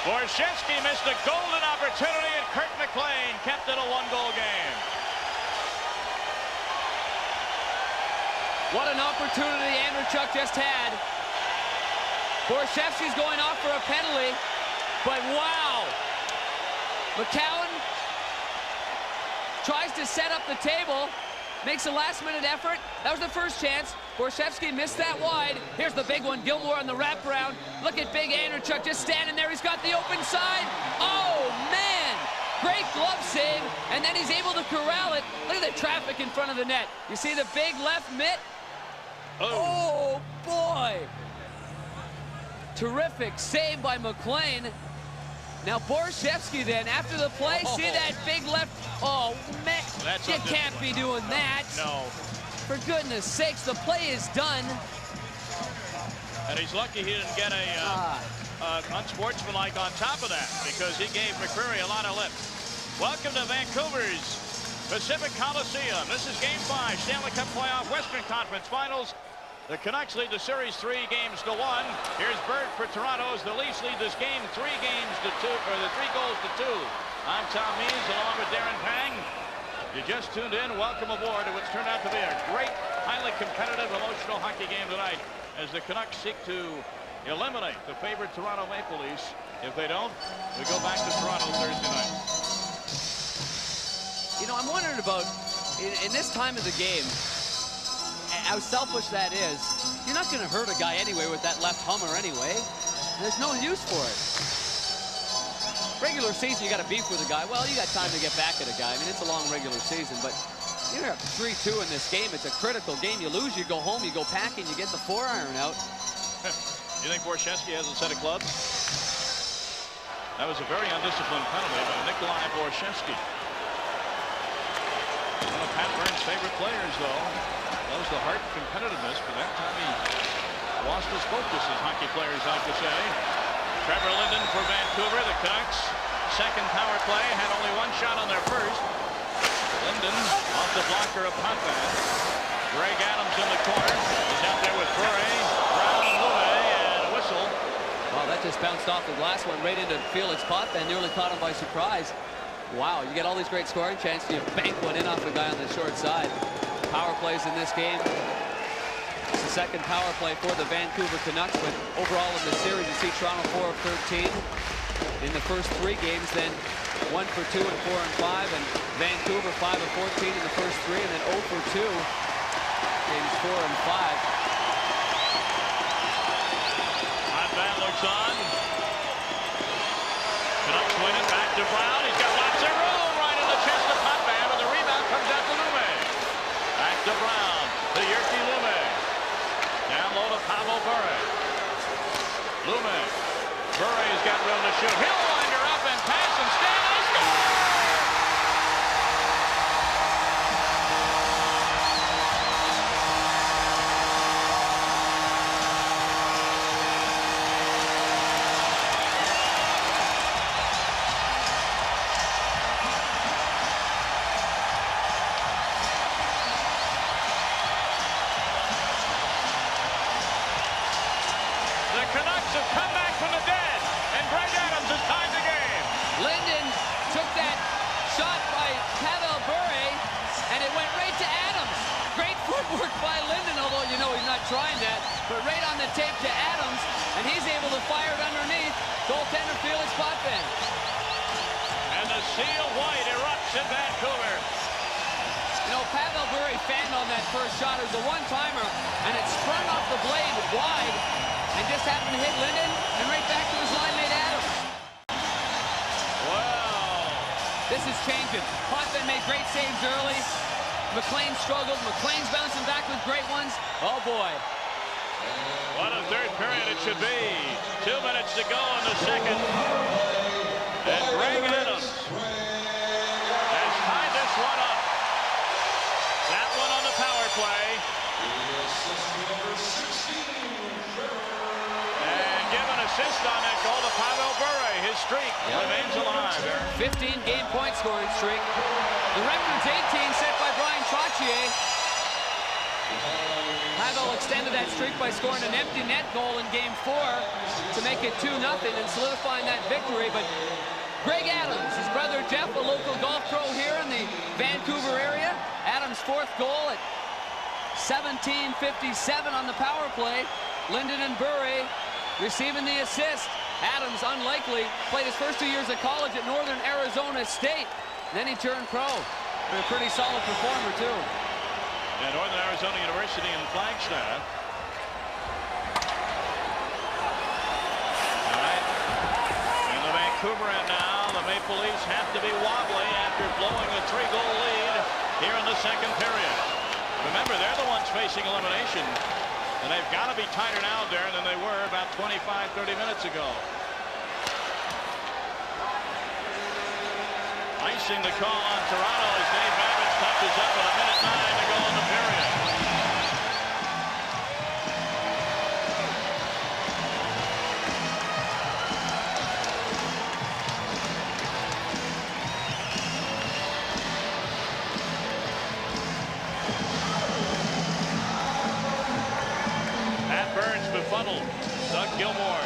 Speaker 1: Borshevsky missed a golden opportunity, and Kirk McLean kept it a 1-goal game.
Speaker 2: What an opportunity Andreychuk just had. Borshevsky's going off for a penalty, but wow. McCown tries to set up the table, makes a last-minute effort. That was the first chance. Borshevsky missed that wide. Here's the big one. Gilmore on the wraparound. Look at big Andreychuk just standing there. He's got the open side. Oh, man. Great glove save, and then he's able to corral it. Look at the traffic in front of the net. You see the big left mitt? Oh, boy. Terrific save by McLean. Now Borshevsky then, after the play, see that big left. Oh, man, you can't be doing that.
Speaker 1: No.
Speaker 2: For goodness sakes, the play is done.
Speaker 1: And he's lucky he didn't get a unsportsmanlike on top of that, because he gave McCreary a lot of lip. Welcome to Vancouver's Pacific Coliseum. This is Game 5, Stanley Cup Playoff Western Conference Finals. The Canucks lead the series 3 games to 1. Here's Bird for Toronto as the Leafs lead this game 3 games to 2, or the 3 goals to 2. I'm Tom Means along with Darren Pang. You just tuned in. Welcome aboard to what's turned out to be a great, highly competitive, emotional hockey game tonight as the Canucks seek to eliminate the favorite Toronto Maple Leafs. If they don't, we go back to Toronto Thursday night.
Speaker 2: You know, I'm wondering about, in this time of the game, how selfish that is. You're not going to hurt a guy anyway with that left Hummer anyway. There's no use for it. Regular season, you got to beef with a guy. Well, you got time to get back at a guy. I mean, it's a long regular season, but you're up 3-2 in this game. It's a critical game. You lose, you go home, you go packing, you get the 4-iron out.
Speaker 1: You think Borshevsky has a set of clubs? That was a very undisciplined penalty by Nikolai Borshevsky. One of Pat Burns' favorite players, though. Loves the heart and competitiveness, but that time he lost his focus, as hockey players like to say. Trevor Linden for Vancouver. The Canucks' second power play had only 1 shot on their first. Linden off the blocker of Potvin. Greg Adams in the corner. He's out there with Bure, Brown, Louis, and a whistle.
Speaker 2: Wow, that just bounced off the last one right into Felix Potvin. Nearly caught him by surprise. Wow, you get all these great scoring chances. You bank one in off the guy on the short side. Power plays in this game. It's the second power play for the Vancouver Canucks, but overall in the series, you see Toronto 4 of 13 in the first 3 games, then 1 for 2 and 4 and 5, and Vancouver 5 of 14 in the first 3, and then 0 for 2 games 4 and 5.
Speaker 1: Potvin looks on. Canucks win it back to Brown. He's got lots of room right in the chest of Potvin, and the rebound comes out to Lume. Back to Brown, to Jyrki Lume. Down low to Pavel Bure. Lume. Bure's got room to shoot. He'll wind her up and pass and stand and score! Canucks have come back from the dead, and Greg Adams has tied the game.
Speaker 2: Linden took that shot by Pavel Bure, and it went right to Adams. Great footwork by Linden, although you know he's not trying that, but right on the tape to Adams, and he's able to fire it underneath. Goaltender Felix Potvin.
Speaker 1: And the sea of white erupts in Vancouver.
Speaker 2: You know, Pavel Bure fanned on that first shot. It was a one-timer, and it sprung off the blade wide, and just happened to hit Linden and right back to his line mate Adams.
Speaker 1: Wow.
Speaker 2: This is changing. Potvin made great saves early. McLean struggled. McLean's bouncing back with great ones. Oh boy.
Speaker 1: What a third period it should be. 2 minutes to go in the second. And Greg Adams has tied this one up. That one on the power play. Give an assist on that goal to Pavel Bure. His streak remains alive.
Speaker 2: 15 game point scoring streak. The record's 18 set by Brian Trottier. Pavel extended that streak by scoring an empty net goal in game 4 to make it 2-0 and solidifying that victory. But Greg Adams, his brother Jeff, a local golf pro here in the Vancouver area. Adams' 4th goal at 17:57 on the power play. Linden and Bure receiving the assist. Adams, unlikely, played his first 2 years of college at Northern Arizona State. Then he turned pro. A pretty solid performer, too.
Speaker 1: Yeah, Northern Arizona University in Flagstaff. All right. In the Vancouver end now, the Maple Leafs have to be wobbly after blowing a 3-goal lead here in the second period. Remember, they're the ones facing elimination. And they've got to be tighter now, Darren, than they were about 25, 30 minutes ago. Icing the call on Toronto as Dave Babbitt touches up with 1:09 to go in the period. middle. Doug Gilmour.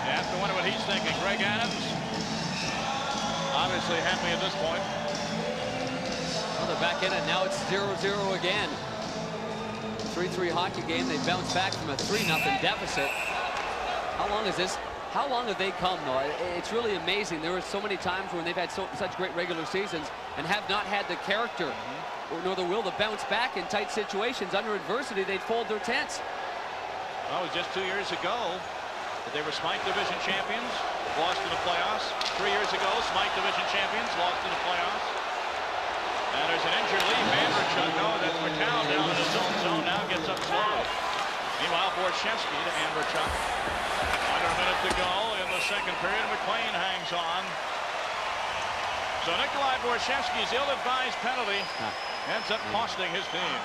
Speaker 1: You have to wonder what he's thinking. Greg Adams, obviously happy at this point.
Speaker 2: Well, they're back in it. Now it's 0-0 again. 3-3 hockey game. They bounce back from a 3-0 deficit. How long is this? How long have they come, though? It's really amazing. There were so many times when they've had such great regular seasons and have not had the character nor the will to bounce back in tight situations. Under adversity, they'd fold their tents.
Speaker 1: Well, it was just 2 years ago that they were Smythe Division champions, lost in the playoffs. 3 years ago, Smythe Division champions, lost in the playoffs. And there's an injured leaf. Andrechuk, no, that's McCown down in his own zone, now gets up slow. Meanwhile, Borshevsky to Andrechuk. Under a minute to go in the second period. McLean hangs on. So Nikolai Borshevsky's ill-advised penalty ends up costing his team.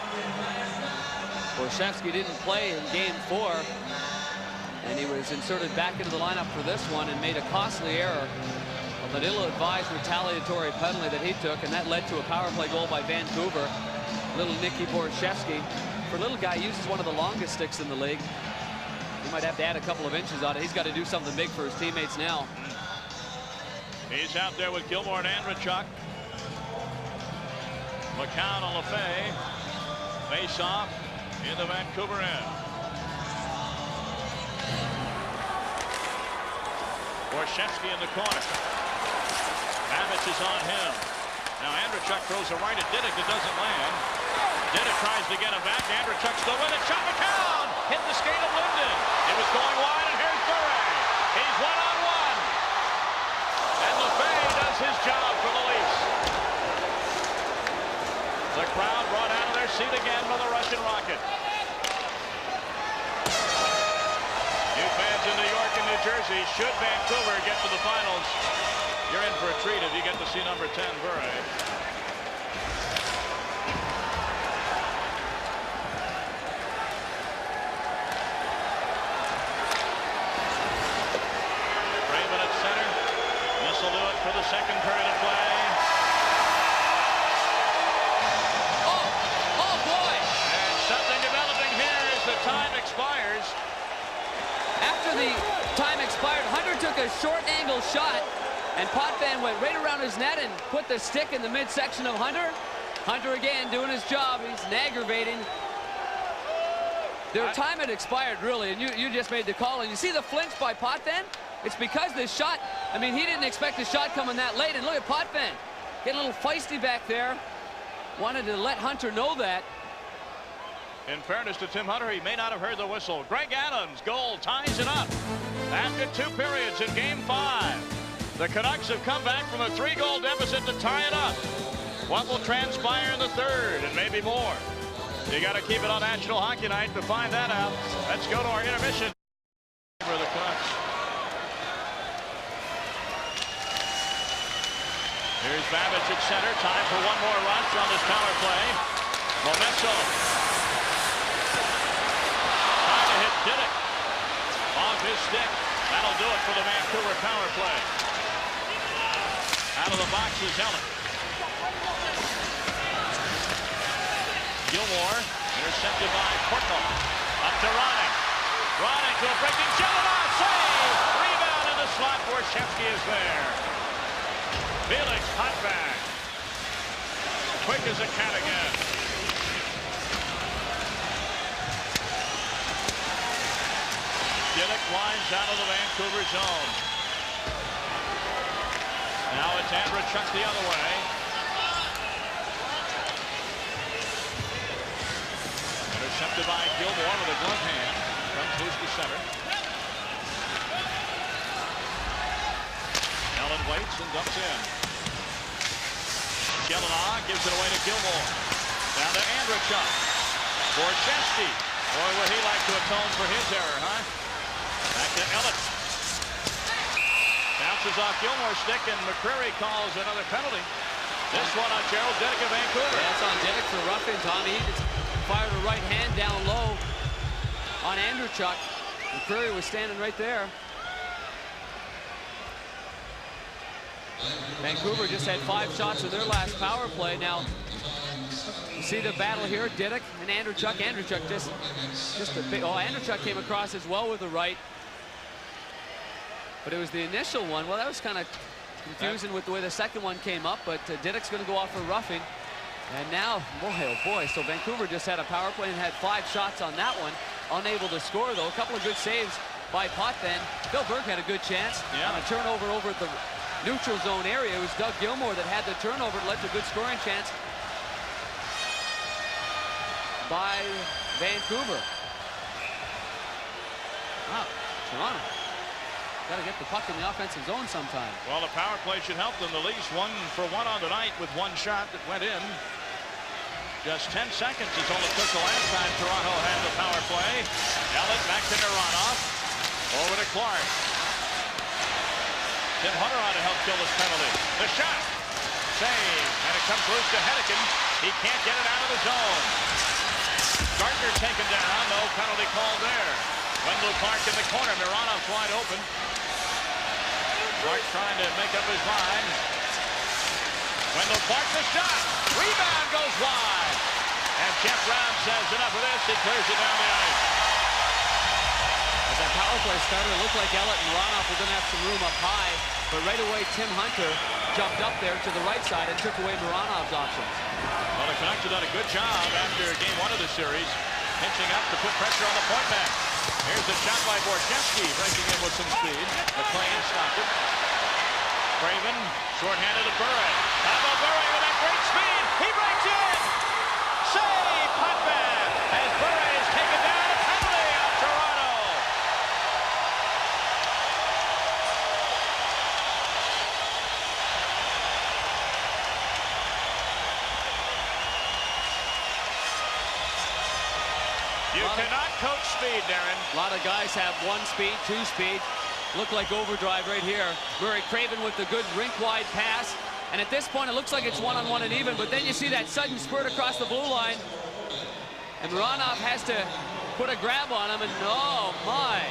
Speaker 2: Borshevsky didn't play in game 4, and he was inserted back into the lineup for this one and made a costly error of an ill-advised retaliatory penalty that he took, and that led to a power play goal by Vancouver. Little Nicky Borshevsky, for a little guy, uses one of the longest sticks in the league. He might have to add a couple of inches on it. He's got to do something big for his teammates now.
Speaker 1: He's out there with Gilmour and Andrechuk. McCown on Lefay. Face off in the Vancouver end. Borshevsky in the corner. Babich is on him. Now Andrechuk throws a right at Didick. It doesn't land. Didick tries to get him back. Andrechuk still with it. Shot McCown! Hit the skate of Linden. It was going wide, and here's Bure. He's one-on-one. And Lefay does his job for the Leafs. The crowd brought out of their seat again by the Russian Rocket. New fans in New York and New Jersey. Should Vancouver get to the finals, you're in for a treat if you get to see number 10, Bure. Raven at center. This will do it for the second period of play.
Speaker 2: Oh boy!
Speaker 1: And something developing here as the time expires.
Speaker 2: After the time expired, Hunter took a short angle shot, and Potvin went right around his net and put the stick in the midsection of Hunter. Hunter again doing his job. He's aggravating. Their time had expired, really, and you just made the call. And you see the flinch by Potvin? It's because this shot, I mean, he didn't expect the shot coming that late. And look at Potvin. Getting a little feisty back there. Wanted to let Hunter know that.
Speaker 1: In fairness to Tim Hunter, he may not have heard the whistle. Greg Adams' goal ties it up. After 2 periods in Game 5, the Canucks have come back from a 3-goal deficit to tie it up. What will transpire in the third, and maybe more? You got to keep it on National Hockey Night to find that out. Let's go to our intermission for the Canucks. Here's Babich at center. Time for one more rush on this power play. Momesso. Didick off his stick. That'll do it for the Vancouver power play. Out of the box is Ellen. Gilmour intercepted by Portnoy. Up to Ronning. Ronning to a breaking Jelena. Save! Rebound in the slot. Borshevsky is there. Felix Potvin. Quick as a cat again. Didick winds out of the Vancouver zone. Now it's Andrechuk the other way. Intercepted by Gilmour with a glove hand. Comes loose to center. Allen waits and dumps in. Jelena gives it away to Gilmour. Down to Andrechuk. Borshevsky. Boy, would he like to atone for his error, huh? Back to Elliott. Bounces off Gilmour's stick, and McCreary calls another penalty. This one on Gerald Didick of Vancouver.
Speaker 2: Yeah, it's on Didick for roughing, Tommy. He just fired a right hand down low on Andrechuk. McCreary was standing right there. Vancouver just had 5 shots in their last power play. Now, You see the battle here, Diduck and Andreychuk. Andreychuk just a big, oh, Andreychuk came across as well with the right. But it was the initial one. Well, that was kind of confusing with the way the second one came up, but Diduck's going to go off for roughing. And now, boy, oh boy, so Vancouver just had a power play and had 5 shots on that one. Unable to score, though. A couple of good saves by Potvin. Bill Berg had a good chance on a turnover over at the neutral zone area. It was Doug Gilmour that had the turnover. It led to a good scoring chance by Vancouver. Wow, Toronto. Got to get the puck in the offensive zone sometime.
Speaker 1: Well, the power play should help them. The Leafs 1 for 1 on the night with 1 shot that went in. Just 10 seconds is all it took the last time Toronto had the power play. Elliott back to Mironov. Over to Clark. Tim Hunter on to help kill this penalty. The shot. Save. And it comes loose to Hennigan. He can't get it out of the zone. Gardner taken down. No penalty called there. Wendell Clark in the corner. Mironov's wide open. Clark trying to make up his mind. Wendell Clark, the shot. Rebound goes wide. And Jeff Brown says enough of this. He clears it down the ice.
Speaker 2: As that power play started, it looked like Elliott and Mironov were going to have some room up high. But right away, Tim Hunter jumped up there to the right side and took away Mironov's options.
Speaker 1: Well, the Canucks have done a good job after game 1 of the series, pinching up to put pressure on the point man. Here's the shot by Borchevsky, breaking in with some speed. McLean stopped it. Craven, shorthanded to Bure. Pavel Bure with that great speed. He breaks in. Save, Potvin, as Bure is taken down. A penalty on Toronto. You cannot coach speed, Darren.
Speaker 2: A lot of guys have 1 speed, 2 speed. Look like overdrive right here. Murray Craven with the good rink-wide pass. And at this point, it looks like it's 1-on-1 and even, but then you see that sudden spurt across the blue line. And Mironov has to put a grab on him, and oh my.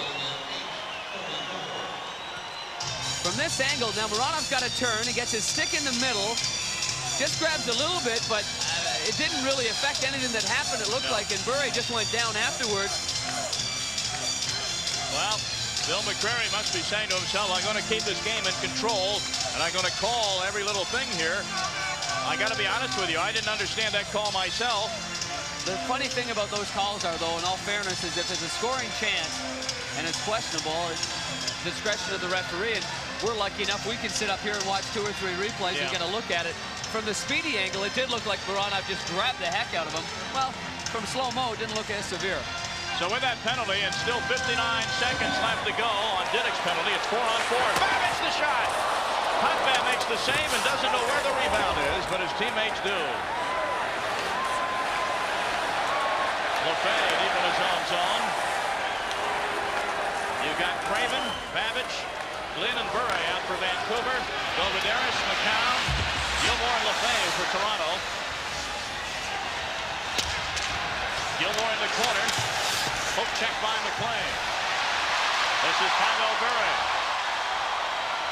Speaker 2: From this angle, now Mironov's got to turn. He gets his stick in the middle. Just grabs a little bit, but it didn't really affect anything that happened, it looked like, and Bure just went down afterwards.
Speaker 1: Well, Bill McCrary must be saying to himself, I'm going to keep this game in control, and I'm going to call every little thing here. I got to be honest with you, I didn't understand that call myself.
Speaker 2: The funny thing about those calls are, though, in all fairness, is if it's a scoring chance and it's questionable, it's discretion of the referee, and we're lucky enough we can sit up here and watch 2 or 3 replays and get a look at it. From the speedy angle, it did look like Mironov just grabbed the heck out of him. Well, from slow-mo, it didn't look as severe.
Speaker 1: So with that penalty and still 59 seconds left to go on Diduck's penalty, it's 4-on-4. Babich the shot. Potvin makes the save and doesn't know where the rebound is, but his teammates do. Lefebvre deep in his own zone. You've got Craven, Babich, Glynn, and Bure out for Vancouver. Belvederis, McCown, Gilmour, and Lefebvre for Toronto. Gilmour in the corner. Hook check by McLean. This is Pavel Bure.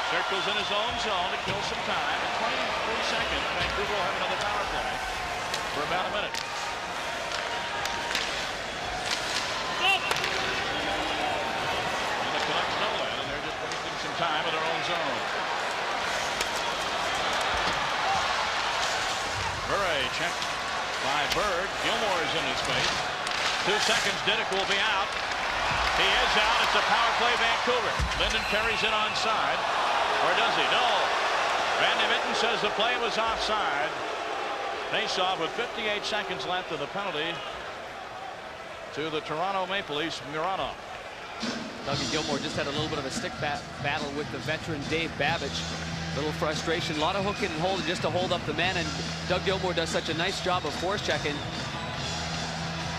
Speaker 1: Circles in his own zone to kill some time. In 23 seconds, Vancouver will have another power play for about a minute. And the Canucks know that, and they're just wasting some time in their own zone. Bure checked by Berg. Gilmour is in his face. 2 seconds, Diduck will be out. He is out. It's a power play, Vancouver. Linden carries it onside. Or does he? No. Randy Mitten says the play was offside. Face-off with 58 seconds left of the penalty to the Toronto Maple Leafs, Mironov.
Speaker 2: Dougie Gilmour just had a little bit of a stick battle with the veteran Dave Babich. Little frustration, a lot of hooking and holding just to hold up the man, and Doug Gilmour does such a nice job of force checking.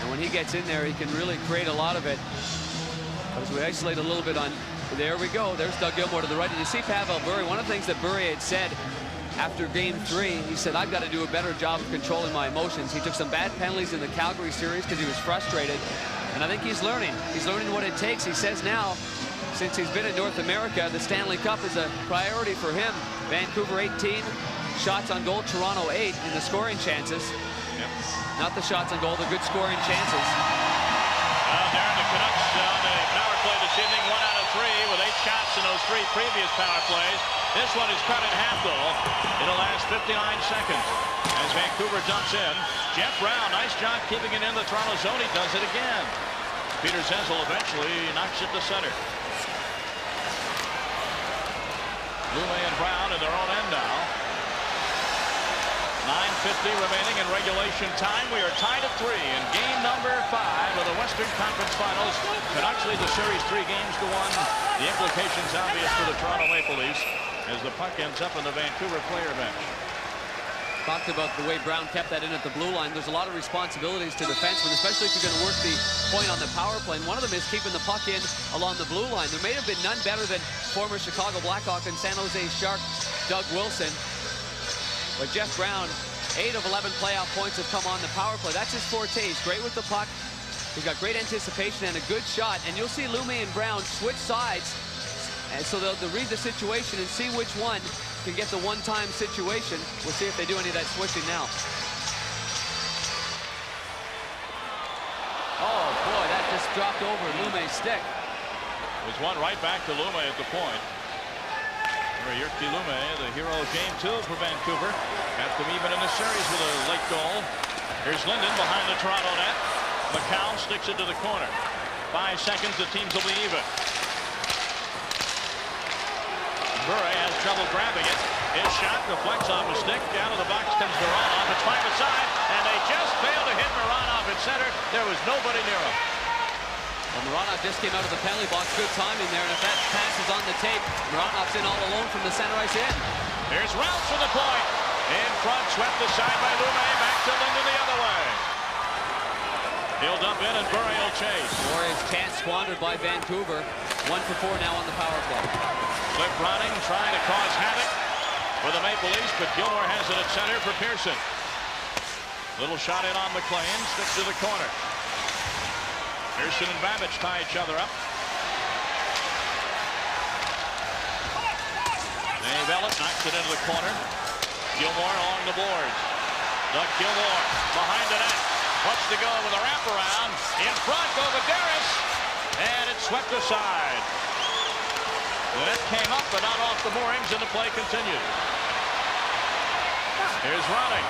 Speaker 2: And when he gets in there, he can really create a lot of it. As we isolate a little bit on, there we go. There's Doug Gilmour to the right. And you see Pavel Bure. One of the things that Bure had said after game 3, he said, I've got to do a better job of controlling my emotions. He took some bad penalties in the Calgary series because he was frustrated. And I think he's learning. He's learning what it takes. He says now, since he's been in North America, the Stanley Cup is a priority for him. Vancouver 18 shots on goal, Toronto 8 in the scoring chances.
Speaker 1: Yep.
Speaker 2: Not the shots on goal, the good scoring chances.
Speaker 1: Darren, the Canucks on the power play this evening, 1 out of 3 with 8 shots in those 3 previous power plays. This one is cut in half, though. It'll last 59 seconds as Vancouver dumps in. Jeff Brown, nice job keeping it in the Toronto zone. He does it again. Peter Zezel eventually knocks it to center. Lume and Brown in their own end now. 9:50 remaining in regulation time. We are tied at 3 in game number 5 of the Western Conference Finals. Canucks lead the series 3 games to 1. The implications obvious for the Toronto Maple Leafs as the puck ends up in the Vancouver player bench.
Speaker 2: Talked about the way Brown kept that in at the blue line. There's a lot of responsibilities to defensemen, especially if you're going to work the point on the power play. And one of them is keeping the puck in along the blue line. There may have been none better than former Chicago Blackhawk and San Jose Shark Doug Wilson. But Jeff Brown, 8 of 11 playoff points have come on the power play. That's his forte. He's great with the puck. He's got great anticipation and a good shot. And you'll see Lume and Brown switch sides. And so they'll read the situation and see which one can get the one-time situation. We'll see if they do any of that switching now. Oh, boy, that just dropped over Lume's stick.
Speaker 1: It was one right back to Lume at the point. Jyrki Lume, the hero of game 2 for Vancouver. Got them even in the series with a late goal. Here's Linden behind the Toronto net. McCown sticks it to the corner. 5 seconds, the teams will be even. Murray has trouble grabbing it. His shot deflects off a stick. Down to the box comes Mironov. It's by the side, and they just failed to hit Mironov at center. There was nobody near him.
Speaker 2: Well, Mironov just came out of the penalty box. Good timing there, and if that pass is on the tape, Mironov's in all alone from the center ice end.
Speaker 1: Here's Rouse for the point. In front, swept aside by Lume. Back to Linden the other way. He'll dump in, and Murray will chase.
Speaker 2: Warriors chance squandered by Vancouver. 1 for 4 now on the power play.
Speaker 1: Cliff Ronning trying to cause havoc for the Maple Leafs, but Gilmore has it at center for Pearson. Little shot in on McLean, sticks to the corner. Pearson and Babbage tie each other up. Dave Ellett knocks it into the corner. Gilmore along the boards. Doug Gilmore behind the net. Wants to go with a wraparound. In front, Govaderis. And it's swept aside. The net came up, but not off the moorings, and the play continued. Here's Ronning.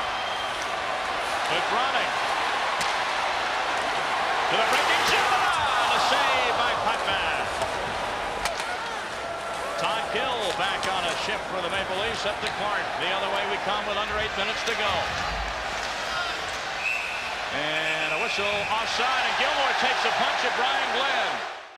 Speaker 1: With Ronning. To the breaking shot. A save by Putman. Todd Gill back on a shift for the Maple Leafs. Up to Clark. The other way we come with under 8 minutes to go. And a whistle offside, and Gilmore takes a punch at Brian Glenn.